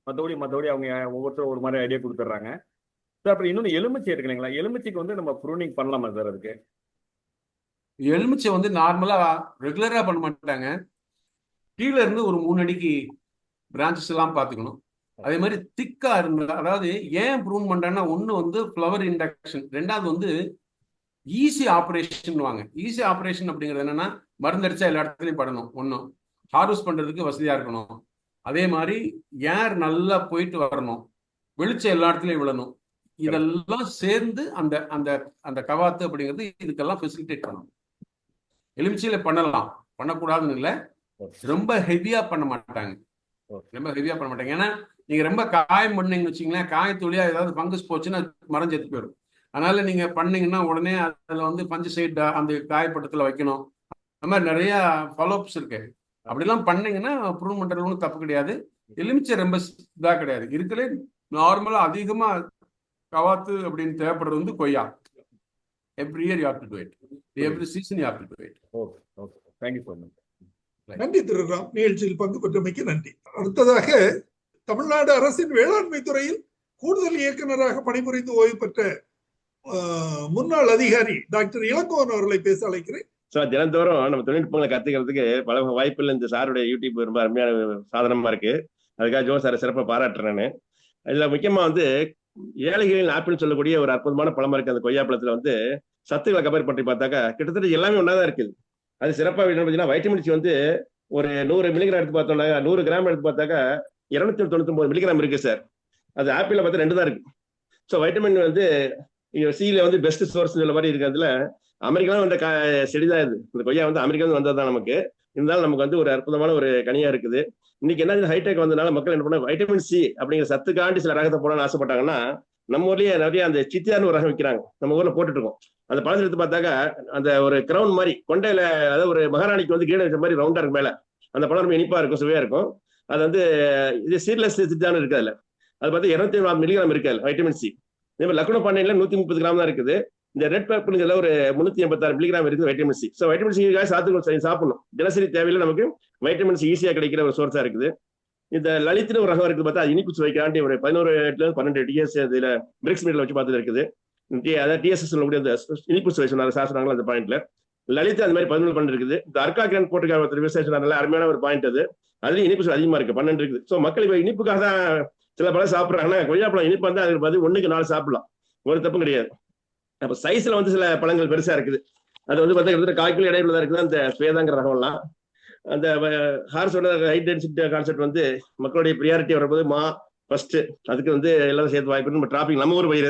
மற்றபடி அவங்க ஒவ்வொருத்தரும் ஒரு மாதிரி ஐடியா கொடுத்துட்றாங்க சார். அப்புறம் இன்னொன்று எலுமிச்சை இருக்கு இல்லைங்களா? எலுமிச்சைக்கு வந்து நம்ம ப்ரூனிங் பண்ணலாமா சார்? அதுக்கு எலுமிச்சை வந்து நார்மலா ரெகுலரா பண்ண மாட்டாங்க. கீழே இருந்து ஒரு 3 அடிக்கு பிரான்ச்சஸ் எல்லாம் பார்த்துக்கணும். அதே மாதிரி திக்கா இருந்தா, அதாவது ஏன் ப்ரூன் பண்றேன்னா, ஒன்று வந்து ஃப்ளவர் இண்டக்ஷன், ரெண்டாவது வந்து ஈஸி ஆப்ரேஷன் வாங்க. ஈஸி ஆப்ரேஷன் அப்படிங்கிறது என்னன்னா, மருந்தடிச்சா எல்லா இடத்துலையும் படணும், ஒன்றும் ஹார்வெஸ்ட் பண்றதுக்கு வசதியா இருக்கணும். அதே மாதிரி ஏர் நல்லா போயிட்டு வரணும், வெளிச்சம் எல்லா இடத்துலையும் விழணும். இதெல்லாம் சேர்ந்து அந்த அந்த அந்த கவாத்து அப்படிங்கிறது இதுக்கெல்லாம் ஃபெசிலிட்டேட் பண்ணணும். எலுமிச்சையில பண்ணலாம், பண்ணக்கூடாதுன்னு இல்லை. ரொம்ப ஹெவியா பண்ண மாட்டாங்க. ஏன்னா நீங்க ரொம்ப காயம் பண்ணீங்கன்னு வச்சுங்களேன், காயத்தொழியா ஏதாவது ஃபங்கஸ் போச்சுன்னா மரம் செத்து போயிடும். அதனால நீங்க பண்ணீங்கன்னா உடனே அதுல வந்து பஞ்சசைட் அந்த காயப்பட்டத்துல வைக்கணும். அந்த மாதிரி நிறைய ஃபாலோஅப்ஸ் இருக்கு. அப்படிலாம் பண்ணீங்கன்னா ப்ரூவ் பண்றது ஒன்றும் தப்பு கிடையாது. எலுமிச்சை ரொம்ப இதா கிடையாது. இருக்கலே நார்மலா அதிகமா கவாத்து அப்படின்னு தேவைப்படுறது வந்து கொய்யா. Every year you have to to it, every season you have to to it. Okay okay, thank you so much. நன்றி திரு ராம், நிகழ்ச்சியில் பங்கு பெற்றமைக்கு நன்றி. அடுத்ததாக தமிழ்நாடு அரசின் வேளாண்மை துறையில் கூடுதல் இயக்குநராக பணிபுரிந்து ஓய்வு பெற்ற முன்னாள் அதிகாரி டாக்டர் இளங்கோவன் அவர்களை பேச அழைக்கிறேன். சார், தினந்தோறும் நம்ம தொழில்நுட்பங்களை கத்துக்கிறதுக்கு பல வாய்ப்புகள் இந்த சாருடைய யூடியூப் ரொம்ப அருமையான சாதனமா இருக்கு. அதுக்காக ஜோ சார் சிறப்பாக பாராட்டுறேன். இதுல முக்கியமா வந்து ஏழைகளின் ஆப்பிள்னு சொல்லக்கூடிய ஒரு அற்புதமான பழமா இருக்கு. அந்த கொய்யா பழத்துல வந்து சத்துக்களை கம்பேர் பண்ணி பார்த்தாக்கா கிட்டத்தட்ட எல்லாமே ஒன்னாதான் இருக்குது. அது சிறப்பாக பார்த்தீங்கன்னா வைட்டமின் சி வந்து ஒரு 100 மில்லிகிராம் எடுத்து பார்த்தோம்னா 100 கிராம் எடுத்து பார்த்தாக்கா 299 மில்லிகிராம் இருக்கு சார். அது ஆப்பிள் பார்த்தா 2 தான் இருக்கு. ஸோ வைட்டமின் வந்து சில வந்து பெஸ்ட் சோர்ஸ் சொல்ல மாதிரி இருக்கிறதுல அமெரிக்காவும் வந்த செடி தான் இது. இந்த கொய்யா வந்து அமெரிக்கா வந்தது தான் நமக்கு. இருந்தாலும் நமக்கு வந்து ஒரு அற்புதமான ஒரு கனியா இருக்குது. இன்னைக்கு என்ன ஹைடெக் வந்ததுனால மக்கள் என்ன பண்ண வைட்டமின் சி அப்படிங்கிற சத்துக்காண்டி சில ரகத்தை போடணும்னு ஆசைப்பட்டாங்கன்னா நம்ம ஊர்லயே நிறைய அந்த சித்தியான்னு ஒரு ரகம் விற்கிறாங்க. நம்ம ஊர்ல போட்டுட்டு இருக்கோம். அந்த பழத்தை எடுத்து பார்த்தாக்கா அந்த ஒரு கிரவுன் மாதிரி கொண்டையில அதாவது ஒரு மகாராணிக்கு வந்து கீழே வச்ச மாதிரி ரவுண்டா இருக்கும் மேல. அந்த பழம் ரொம்ப இனிப்பா இருக்கும், சுவையா இருக்கும். அது வந்து இது சீட்லெஸ் சித்தான்னு இருக்கு. அதுல அது பார்த்து 204 மில்லிகிராம் இருக்கு வைட்டமின் சி. இதே மாதிரி லக்னோ பாண்டியன்ல 130 கிராம் தான் இருக்குது. இந்த ரெட் பேப்பர்ல ஒரு 386 மில்லிகிராம் இருக்குது vitamin C. So vitamin C சாப்பிடணும். தினசரி தேவையில்லை நமக்கு வைட்டமின் சி ஈஸியா கிடைக்கிற ஒரு சோர்ஸா இருக்குது. இந்த லலித்னு ஒரு ரகம் இருக்குது பார்த்தா இனிப்பு சுவைக்காண்டி ஒரு 11-12 டிஎஸ் இதுல பிரிக்ஸ் மீட்ல வச்சு பார்த்துட்டு இருக்குது. அதாவது டிஎஸ்எஸ் சொல்லக்கூடிய அந்த இனிப்பு சுவை சொன்னாங்க சார் சொன்னாங்களா அந்த பாயிண்ட்ல லலித் அந்த மாதிரி 11 இருக்குது. இந்த அர்க்கா கிராண்ட் போட்டுக்காக விவசாயம் சொன்னாங்க, அருமையான ஒரு பாயிண்ட் அது. அதுலயும் இனிப்பு சுவை அதிகமா இருக்கு, 12 இருக்குது. ஸோ மக்கள் இப்ப இனிப்புக்காக தான் சில பழம் சாப்பிட்றாங்கன்னா கொய்யாப்பழம் இனிப்பு வந்து அதுக்கு பதில் 1க்கு 4 சாப்பிடலாம், ஒரு தப்பும் கிடையாது. அப்ப சைஸ்ல வந்து சில பழங்கள் பெருசா இருக்குது. அது வந்து பார்த்தா 1/4 கிலோ இடையில தான் இருக்குது அந்த ஸ்வேதாங்கிற ரகம்லாம். அந்த ஹார்ஸோட ஹை டென்சிட்டி கான்செப்ட் வந்து மக்களுடைய ப்ரியாரிட்டி வரும்போது ஃபர்ஸ்ட் அதுக்கு வந்து எல்லாரும் சேர்த்து வாய்ப்பு நம்ம டிராபிக் நம்ம ஊர் பயிர்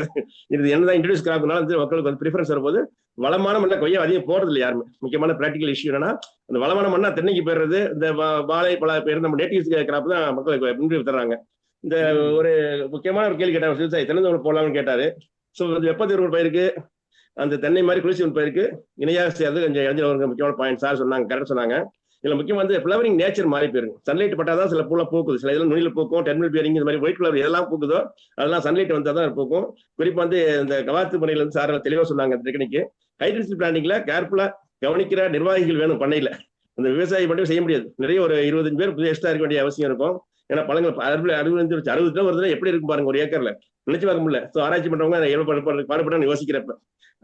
இது என்னதான் இன்ட்ரடியூஸ் கிராப்னால வந்து மக்களுக்கு வந்து ப்ரிஃபரன்ஸ் வரும்போது வளமான மண்ணை கொய்யா அதிகம் போறது இல்லை யாருமே. முக்கியமான ப்ராக்டிகல் இஷ்யூ என்னன்னா அந்த வளமான மண்ணா தென்னைக்கு போயிடுறது, இந்த வாழை பல பேர் நம்ம நேட்டிவ்ஸ் கிராப் தான் மக்களுக்கு முன்னுரிமை தர்றாங்க. இந்த ஒரு முக்கியமான ஒரு கேள்வி கேட்டார் விவசாயி தென்னந்தோடு போடலாம்னு கேட்டாரு. ஸோ வந்து வெப்பத்தீர்வு பயிருக்கு அந்த தென்னை மாதிரி குளிர்ச்சி பயிருக்கு இணையாக சேர்ந்து கொஞ்சம் இளைஞர் ஒரு முக்கியமான பாயிண்ட் சார் சொன்னாங்க, கரெக்டாக சொன்னாங்க. இதுல முக்கியம் வந்து ஃபிளவரிங் நேச்சர் மாறி போயிருங்க. சன்லைட் பட்டாதான் சில பூல பூக்குது, சில இதெல்லாம் நுனியில் பூக்கும், டெர்மினல் பியரிங் இந்த மாதிரி ஒயிட் கலர் எதெல்லாம் பூக்குதோ அதெல்லாம் சன்லைட் வந்தால் தான் பூக்கும். குறிப்பா வந்து இந்த கவாத்து முறையில இருந்து சார் தெளிவாக சொன்னாங்க டெக்னிக்கு. ஹைட்ரன்சி பிளானிங்ல கேர்ஃபுல்லா கவனிக்கிற நிர்வாகிகள் வேணும் பண்ணையில. அந்த விவசாயி மட்டும் செய்ய முடியாது, நிறைய ஒரு 25 பேர் புதிய எக்ஸ்ட்ரா இருக்க வேண்டிய அவசியம் இருக்கும். ஏன்னா பழங்கள் 60 வருதுன்னா எப்படி இருக்கும் பாருங்க ஒரு ஏக்கர்ல, நினைச்சு பார்க்க முடியல. ஸோ ஆராய்ச்சி பண்றவங்க பாடுபட்டு யோசிக்கிறப்ப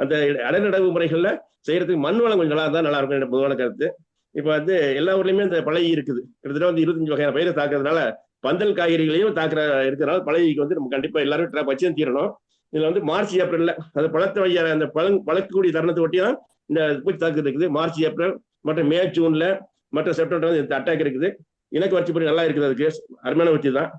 அந்த அடைநடவு முறைகள்ல செய்யறதுக்கு மண் வளம் கொஞ்சம் நல்லா இருந்தா நல்லா இருக்கும் என்ற பொதுவான கருத்து. இப்ப வந்து எல்லா ஊர்லயுமே இந்த பழகி இருக்குது. கிட்டத்தட்ட வந்து 25 வகையான பயிரை தாக்குறதுனால பந்தல் காய்கறிகளையும் இருக்கிறதுனால பழகிக்கு வந்து நம்ம கண்டிப்பா எல்லாரும் வச்சு தீரணும். இதுல வந்து மார்ச் ஏப்ரல்ல அந்த பழத்தை வகையான அந்த பழக்கக்கூடிய தருணத்தை ஒட்டிதான் இந்த பூச்சி தாக்குதல் இருக்குது. மார்ச் ஏப்ரல் மற்றும் மே ஜூன்ல மற்றும் செப்டம்பர் இந்த அட்டாக் இருக்குது. இலக்கு வச்சு படி நல்லா இருக்குது, அதுக்கு அருமையான வச்சு தான்.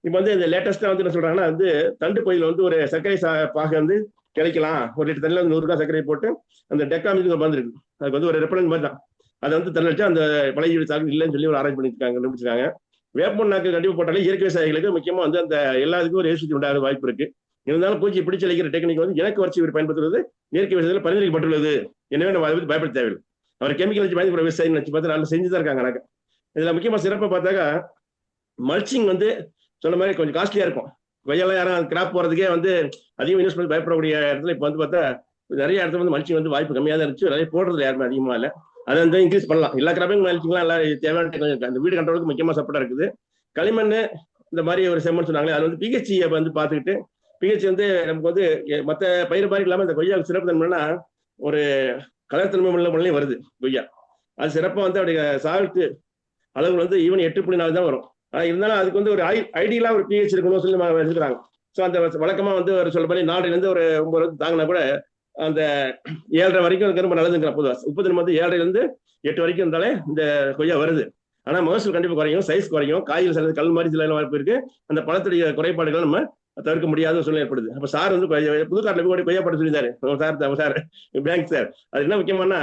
இப்போ வந்து இந்த லேட்டஸ்டா வந்து என்ன சொல்றாங்கன்னா வந்து தண்டு பகுதியில் வந்து ஒரு சர்க்கரை பாக வந்து கிடைக்கலாம், 1 லிட்டர் தண்ணியில் வந்து 100 கிராம் சர்க்கரை போட்டு அந்த டெக்காமிக்கு வந்துருக்கு. அதுக்கு வந்து ஒரு ரெப்பலன்ட் மாதிரி தான். அதை வந்து தள்ளி அந்த பழைய தாக்கு இல்லைன்னு சொல்லி ஒரு ஆராய்ச்சி பண்ணிருக்காங்க, கண்டுபிடிச்சிருக்காங்க. வேப்பம் நாக்கு கண்டிப்பாக போட்டாலே இயற்கை விவசாயிகளுக்கு முக்கியமா வந்து அந்த எல்லாத்துக்கும் ஒரு ஏசுத்தி உண்டாக வாய்ப்பு இருக்கு. இருந்தாலும் பூச்சி பிடிச்சி அளிக்கிற டெக்னிக் வந்து இலக்கு வச்சு பயன்படுத்துறது இயற்கை விவசாயத்தில் பரிந்துரைக்கப்பட்டுள்ளது. எனவே நம்ம அதை பற்றி பயப்பட தேவையில்லை. அவர் கெமிக்கல் வச்சு பயன்படுற விவசாயம் வச்சு பார்த்து நல்லா செஞ்சுதான் இருக்காங்க. எனக்கு இதுல முக்கியமா சிறப்பா பார்த்தாக்கா மல்ச்சிங் வந்து சொன்ன மாதிரி கொஞ்சம் காஸ்ட்லியா இருக்கும். கொய்யாலாம் யாரும் கிராப் போறதுக்கே வந்து அதிகம் இன்வெஸ்ட் பண்ணி பயப்படக்கூடிய இடத்துல இப்போ வந்து பார்த்தா நிறைய இடத்துல வந்து மல்ச்சிங் வந்து வாய்ப்பு கம்மியாக தான் இருந்துச்சு. நிறைய போடுறது யாருமே அதிகமா இல்லை. அதை வந்து இன்க்ரீஸ் பண்ணலாம். எல்லா கிராப்பையும் மல்ச்சிங்லாம் எல்லாம் தேவையான அந்த வீடு கண்ட்ரோலுக்கு முக்கியமா சப்போர்ட்டா இருக்குது. களிமண் இந்த மாதிரி ஒரு செம்மண் சொன்னாங்களே அது வந்து பிஹெச்சி வந்து பார்த்துக்கிட்டு பிஹெச் வந்து நமக்கு வந்து மற்ற பயிர் மாதிரி இல்லாமல் இந்த கொய்யா சிறப்பு தன்மைன்னா ஒரு கலர் தன்மை உள்ள மண்ணிலையும் வருது கொய்யா. அது சிறப்பாக வந்து அப்படி சால்ட் அளவு வந்து ஈவன் 8.4 தான் வரும். இருந்தாலும் அதுக்கு வந்து ஒரு ஐடியலா ஒரு பிஹெச் இருக்கணும்னு சொல்லி வச்சுக்கிறாங்க. ஸோ அந்த வழக்கமா வந்து ஒரு சொல்ல பண்ணி 4லேருந்து ஒரு 9 தாங்கினா கூட அந்த 7.5 வரைக்கும் ரொம்ப நல்லதுங்கிற பொதுவாக உப்பு தினம் வந்து 7லேருந்து 8 வரைக்கும் இருந்தாலே இந்த கொய்யா வருது. ஆனா மகசூல் கண்டிப்பா குறையும், சைஸ் குறையும், காய்கள் சில கல் மாதிரி சில வாய்ப்பு இருக்கு. அந்த பழத்துடைய குறைபாடுகளை நம்ம தவிர்க்க முடியாத சூழ்நிலை ஏற்படுது. அப்ப சார் வந்து புதுக்காட்டில் போய் கொய்யா படம் சொல்லியிருந்தாரு சார் பேங்க் சார். அது என்ன முக்கியமான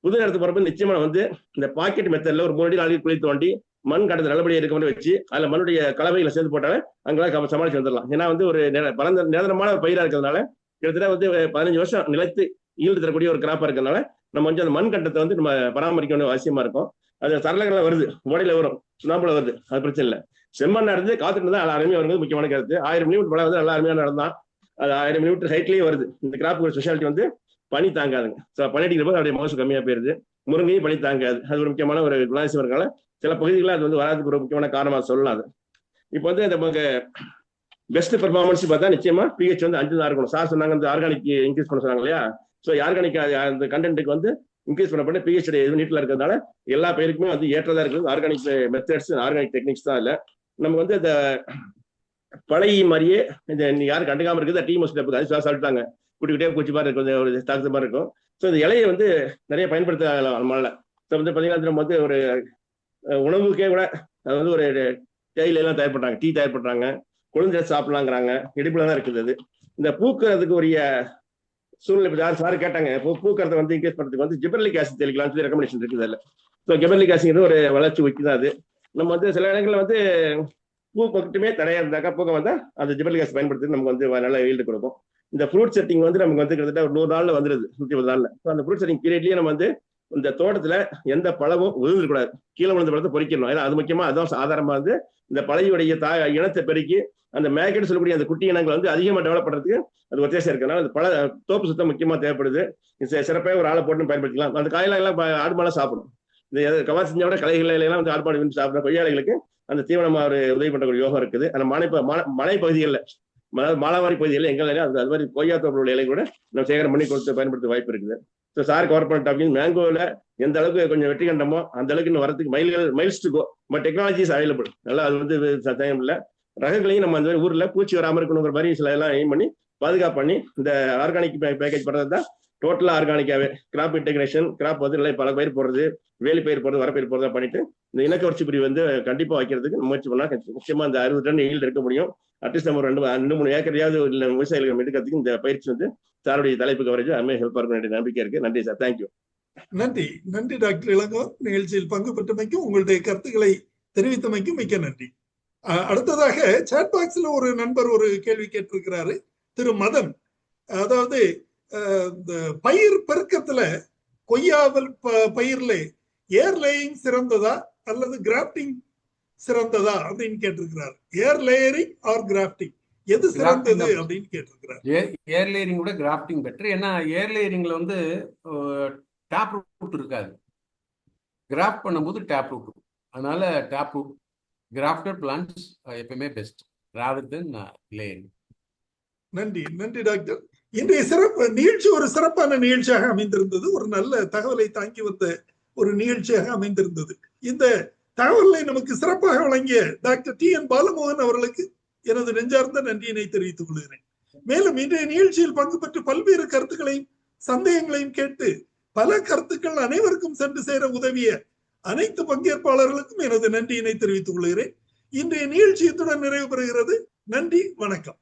புது இடத்துக்கு போறப்ப நிச்சயமா வந்து இந்த பாக்கெட் மெத்தட்ல ஒரு 3 அடி 4 அடி குழி தோண்டி மண் கடந்து நல்லபடியாக இருக்க மாதிரி வச்சு அதுல மண்ணுடைய கலவைகளை சேர்ந்து போட்டாலே அங்கெல்லாம் சமாளிச்சு வந்துடலாம். ஏன்னா வந்து ஒரு பரந்த நிரந்தரமான ஒரு பயிரா இருக்கிறதுனால கிட்டத்தட்ட வந்து 15 வருஷம் நிலைத்து ஈல்டு தரக்கூடிய ஒரு கிராப்பா இருக்கிறதுனால நம்ம வந்து அந்த மண் கட்டத்தை வந்து நம்ம பராமரிக்க வேண்டிய அவசியமா இருக்கும். அது சரளங்கள்லாம் வருது, ஓடையில வரும், சுண்ணாம்புல வருது, அது பிரச்சனை இல்லை. செம்மண் நடந்து காத்துட்டு தான் அருமையா வருது. முக்கியமான கருத்து 1000 மில்லிமீட்டர் மழை வந்து நல்லா அருமையா நடந்தான். அது 1000 மில்லிமீட்டர் ஹைட்லயே வருது. இந்த கிராப் ஒரு ஸ்பெஷாலிட்டி வந்து பனி தாங்காதுங்க. ஸோ பனி அடிக்கிற போது அப்படியே மகசூல் கம்மியா போயிருது. முருங்கையும் பனி தாங்காது. அது ஒரு முக்கியமான ஒரு குணாதிசயம் இருக்கனால சில பகுதிகளில் அது வந்து வராதுக்கு ஒரு முக்கியமான காரணமாக சொல்லலாம். அது இப்போ வந்து நமக்கு பெஸ்ட் பெர்ஃபார்மன்ஸ் பார்த்தா நிச்சயமா பிஹெச் வந்து 5 தான் இருக்கணும். சார் சொன்னாங்க இந்த ஆர்கானிக் இன்க்ரீஸ் பண்ண சொன்னாங்க இல்லையா. ஸோ ஆர்கானிக் அந்த கண்டென்ட்டுக்கு வந்து இன்க்ரீஸ் பண்ண பிஹெச் எதுவும் நீட்டில் இருக்கிறதுனால எல்லா பயிருக்குமே வந்து ஏற்றதா இருக்குது. ஆர்கானிக் மெத்தட்ஸ் ஆர்கானிக் டெக்னிக்ஸ் தான் இல்லை. நமக்கு வந்து இந்த பழைய மாதிரியே இந்த யாரும் கண்டுக்காம இருக்குது டீ மோஸ்ட் அது சொல்லிட்டாங்க, குட்டிக்கிட்டே பூச்சி மாதிரி இருக்கும், கொஞ்சம் ஒரு தாக்குது மாதிரி இருக்கும். ஸோ இந்த இலையை வந்து நிறைய பயன்படுத்த மழை. ஸோ வந்து பார்த்தீங்கன்னா நம்ம வந்து ஒரு உணவுக்கே கூட அது வந்து ஒரு தேயிலையெல்லாம் தயார் பண்ணுறாங்க, டீ தயார் பண்ணுறாங்க, கொழுந்து சாப்பிடலாங்கிறாங்க, இடுப்புல தான் இருக்குது. அது இந்த பூக்கிறதுக்கு உரிய சூழ்நிலை யார் சார் கேட்டாங்க, பூக்கிறத வந்து இன்க்ரீஸ் பண்ணுறதுக்கு வந்து ஜிபர்லிக் ஆசிட் தெளிக்கலாம்னு சொல்லி ரெக்கமெண்டேஷன் இருக்குது அதில். ஸோ ஜிபர்லிக் ஆசிட் ஒரு வளர்ச்சி ஊக்கி தான் அது. நம்ம வந்து சில இடங்களில் வந்து பூ மட்டுமே தடையா இருந்தாக்கா பூக்க வந்தா அந்த ஜிபர்லிக் ஆசிட் பயன்படுத்தி நமக்கு வந்து நல்ல ஈல்டு கொடுக்கும். இந்த ஃப்ரூட் செட்டிங் வந்து நமக்கு வந்து கிட்டத்தட்ட ஒரு 100 நாள்ல வந்துருது, 120 நாள்ல. அந்த ஃப்ரூட் செட்டிங் பீரியட்லயே நம்ம வந்து இந்த தோட்டத்துல எந்த பழமும் விழுந்துடக்கூடாது, கீழே விழுந்த பழத்தை பொறிக்கணும். ஏன்னா அது முக்கியமா அதான் ஆதாரமா வந்து இந்த பழையுடைய இனத்தை பெருக்கி அந்த மேக்கெட் சொல்லக்கூடிய அந்த குட்டி இனங்களை வந்து அதிகமாக டெவலப் பண்றதுக்கு அது உத்தேசம் இருக்கனால அந்த தோப்பு சுத்தம் முக்கியமா தேவைப்படுது. சிறப்பாக ஒரு ஆளை போட்டு பயன்படுத்திக்கலாம். அந்த காயெல்லாம் எல்லாம் ஆடு மாலை சாப்பிடும். இந்த கவா செஞ்சோட கலைகளை எல்லாம் வந்து ஆடு மாடு விரும்பி சாப்பிட்ற கொய்யாளைகளுக்கு அந்த தீவனமா ஒரு உதவி பண்ணக்கூடிய யோகம் இருக்குது. அந்த மலை பகுதிகளில், மாலாவாரி பகுதிகளில் எங்களையும் அது மாதிரி கொய்யா தோப்புடைய இலை கூட நம்ம சேகரம் பண்ணி கொடுத்து பயன்படுத்த வாய்ப்பு இருக்குது. ஸோ சார் கவர் பண்ண டாபிக் மேங்கோவில் எந்த அளவுக்கு கொஞ்சம் வெற்றி கண்டமோ அந்த அளவுக்கு இன்னும் வரதுக்கு miles to go. But technologies available. நல்லா அது வந்து சந்தேகம் இல்லை. ரகங்களையும் நம்ம அந்த மாதிரி ஊர்ல பூச்சி வராமல் இருக்கணுங்கிற மாதிரி சில எல்லாம் எய்ம் பண்ணி பாதுகாப்பு பண்ணி இந்த ஆர்கானிக் பேக்கேஜ் பண்ணுறது தான் டோட்டலா ஆர்கானிக்காவே கிராப் இன்டெகிரேஷன், கிராப் வந்து இல்லை பல பயிர் போடுறது, வேலி பயிர் போடுறது, வரப்பயிர் போடுறதா பண்ணிட்டு இந்த இனக்கவர்ச்சி பிரிவு வந்து கண்டிப்பா வைக்கிறதுக்கு முயற்சி பண்ணா நிச்சயமா அந்த 60 டன் ஈல்டு இருக்க முடியும். அட்லீஸ்ட் நம்ம 2-3 ஏக்கரையாவது விவசாயிகள் எடுக்கிறதுக்கு இந்த பயிற்சி வந்து சாருடைய தலைப்பு கவரேஜ் அதுமே ஹெல்ப் இருக்கும் நம்பிக்கை இருக்கு. நன்றி சார், தேங்க்யூ. நன்றி டாக்டர் இளங்கோ. நிகழ்ச்சியில் பங்கு பெற்றமைக்கும் உங்களுடைய கருத்துக்களை தெரிவித்தமைக்கும் மிக்க நன்றி. அடுத்ததாக சாட் பாக்ஸ்ல ஒரு நண்பர் ஒரு கேள்வி கேட்டிருக்கிறாரு, திரு மதன். அதாவது இந்த பயிர் பெருக்கத்துல கொய்யாவல் பயிர்ல ஏர் லேயிங் சிறந்ததா அல்லது கிராஃப்டிங் சிறந்ததா அப்படின்னு கேட்டிருக்கிறார். ஏர் லேயரிங் ஆர் கிராஃப்டிங் எது சிறந்தது அப்படின்னு கேட்டிருக்கிறார். ஏர் லேயரிங் கூட கிராஃப்டிங் பெட்டர். ஏன்னா ஏர் லேயரிங்ல வந்து டேப் ரூட் இருக்காது, கிராஃப்ட் பண்ணும்போது டேப் ரூட். அதனால டேப் ரூட் கிராஃப்டட் பிளான்ட்ஸ் எப்பவுமே பெஸ்ட் ராதர் தென் லேயரிங். நன்றி டாக்டர். இன்றைய நிகழ்ச்சி ஒரு சிறப்பான நிகழ்ச்சியாக அமைந்திருந்தது. ஒரு நல்ல தகவலை தாங்கி வந்த ஒரு நிகழ்ச்சியாக அமைந்திருந்தது. இந்த தகவலை நமக்கு சிறப்பாக வழங்கிய டாக்டர் TN பாலமோகன் அவர்களுக்கு எனது நெஞ்சார்ந்த நன்றியினை தெரிவித்துக் கொள்கிறேன். மேலும் இன்றைய நிகழ்ச்சியில் பங்கு பெற்று பல்வேறு கருத்துக்களையும் சந்தேகங்களையும் கேட்டு பல கருத்துக்கள் அனைவருக்கும் சென்று சேர உதவிய அனைத்து பங்கேற்பாளர்களுக்கும் எனது நன்றியினை தெரிவித்துக் கொள்கிறேன். இன்றைய நிகழ்ச்சியத்துடன் நிறைவு பெறுகிறது. நன்றி, வணக்கம்.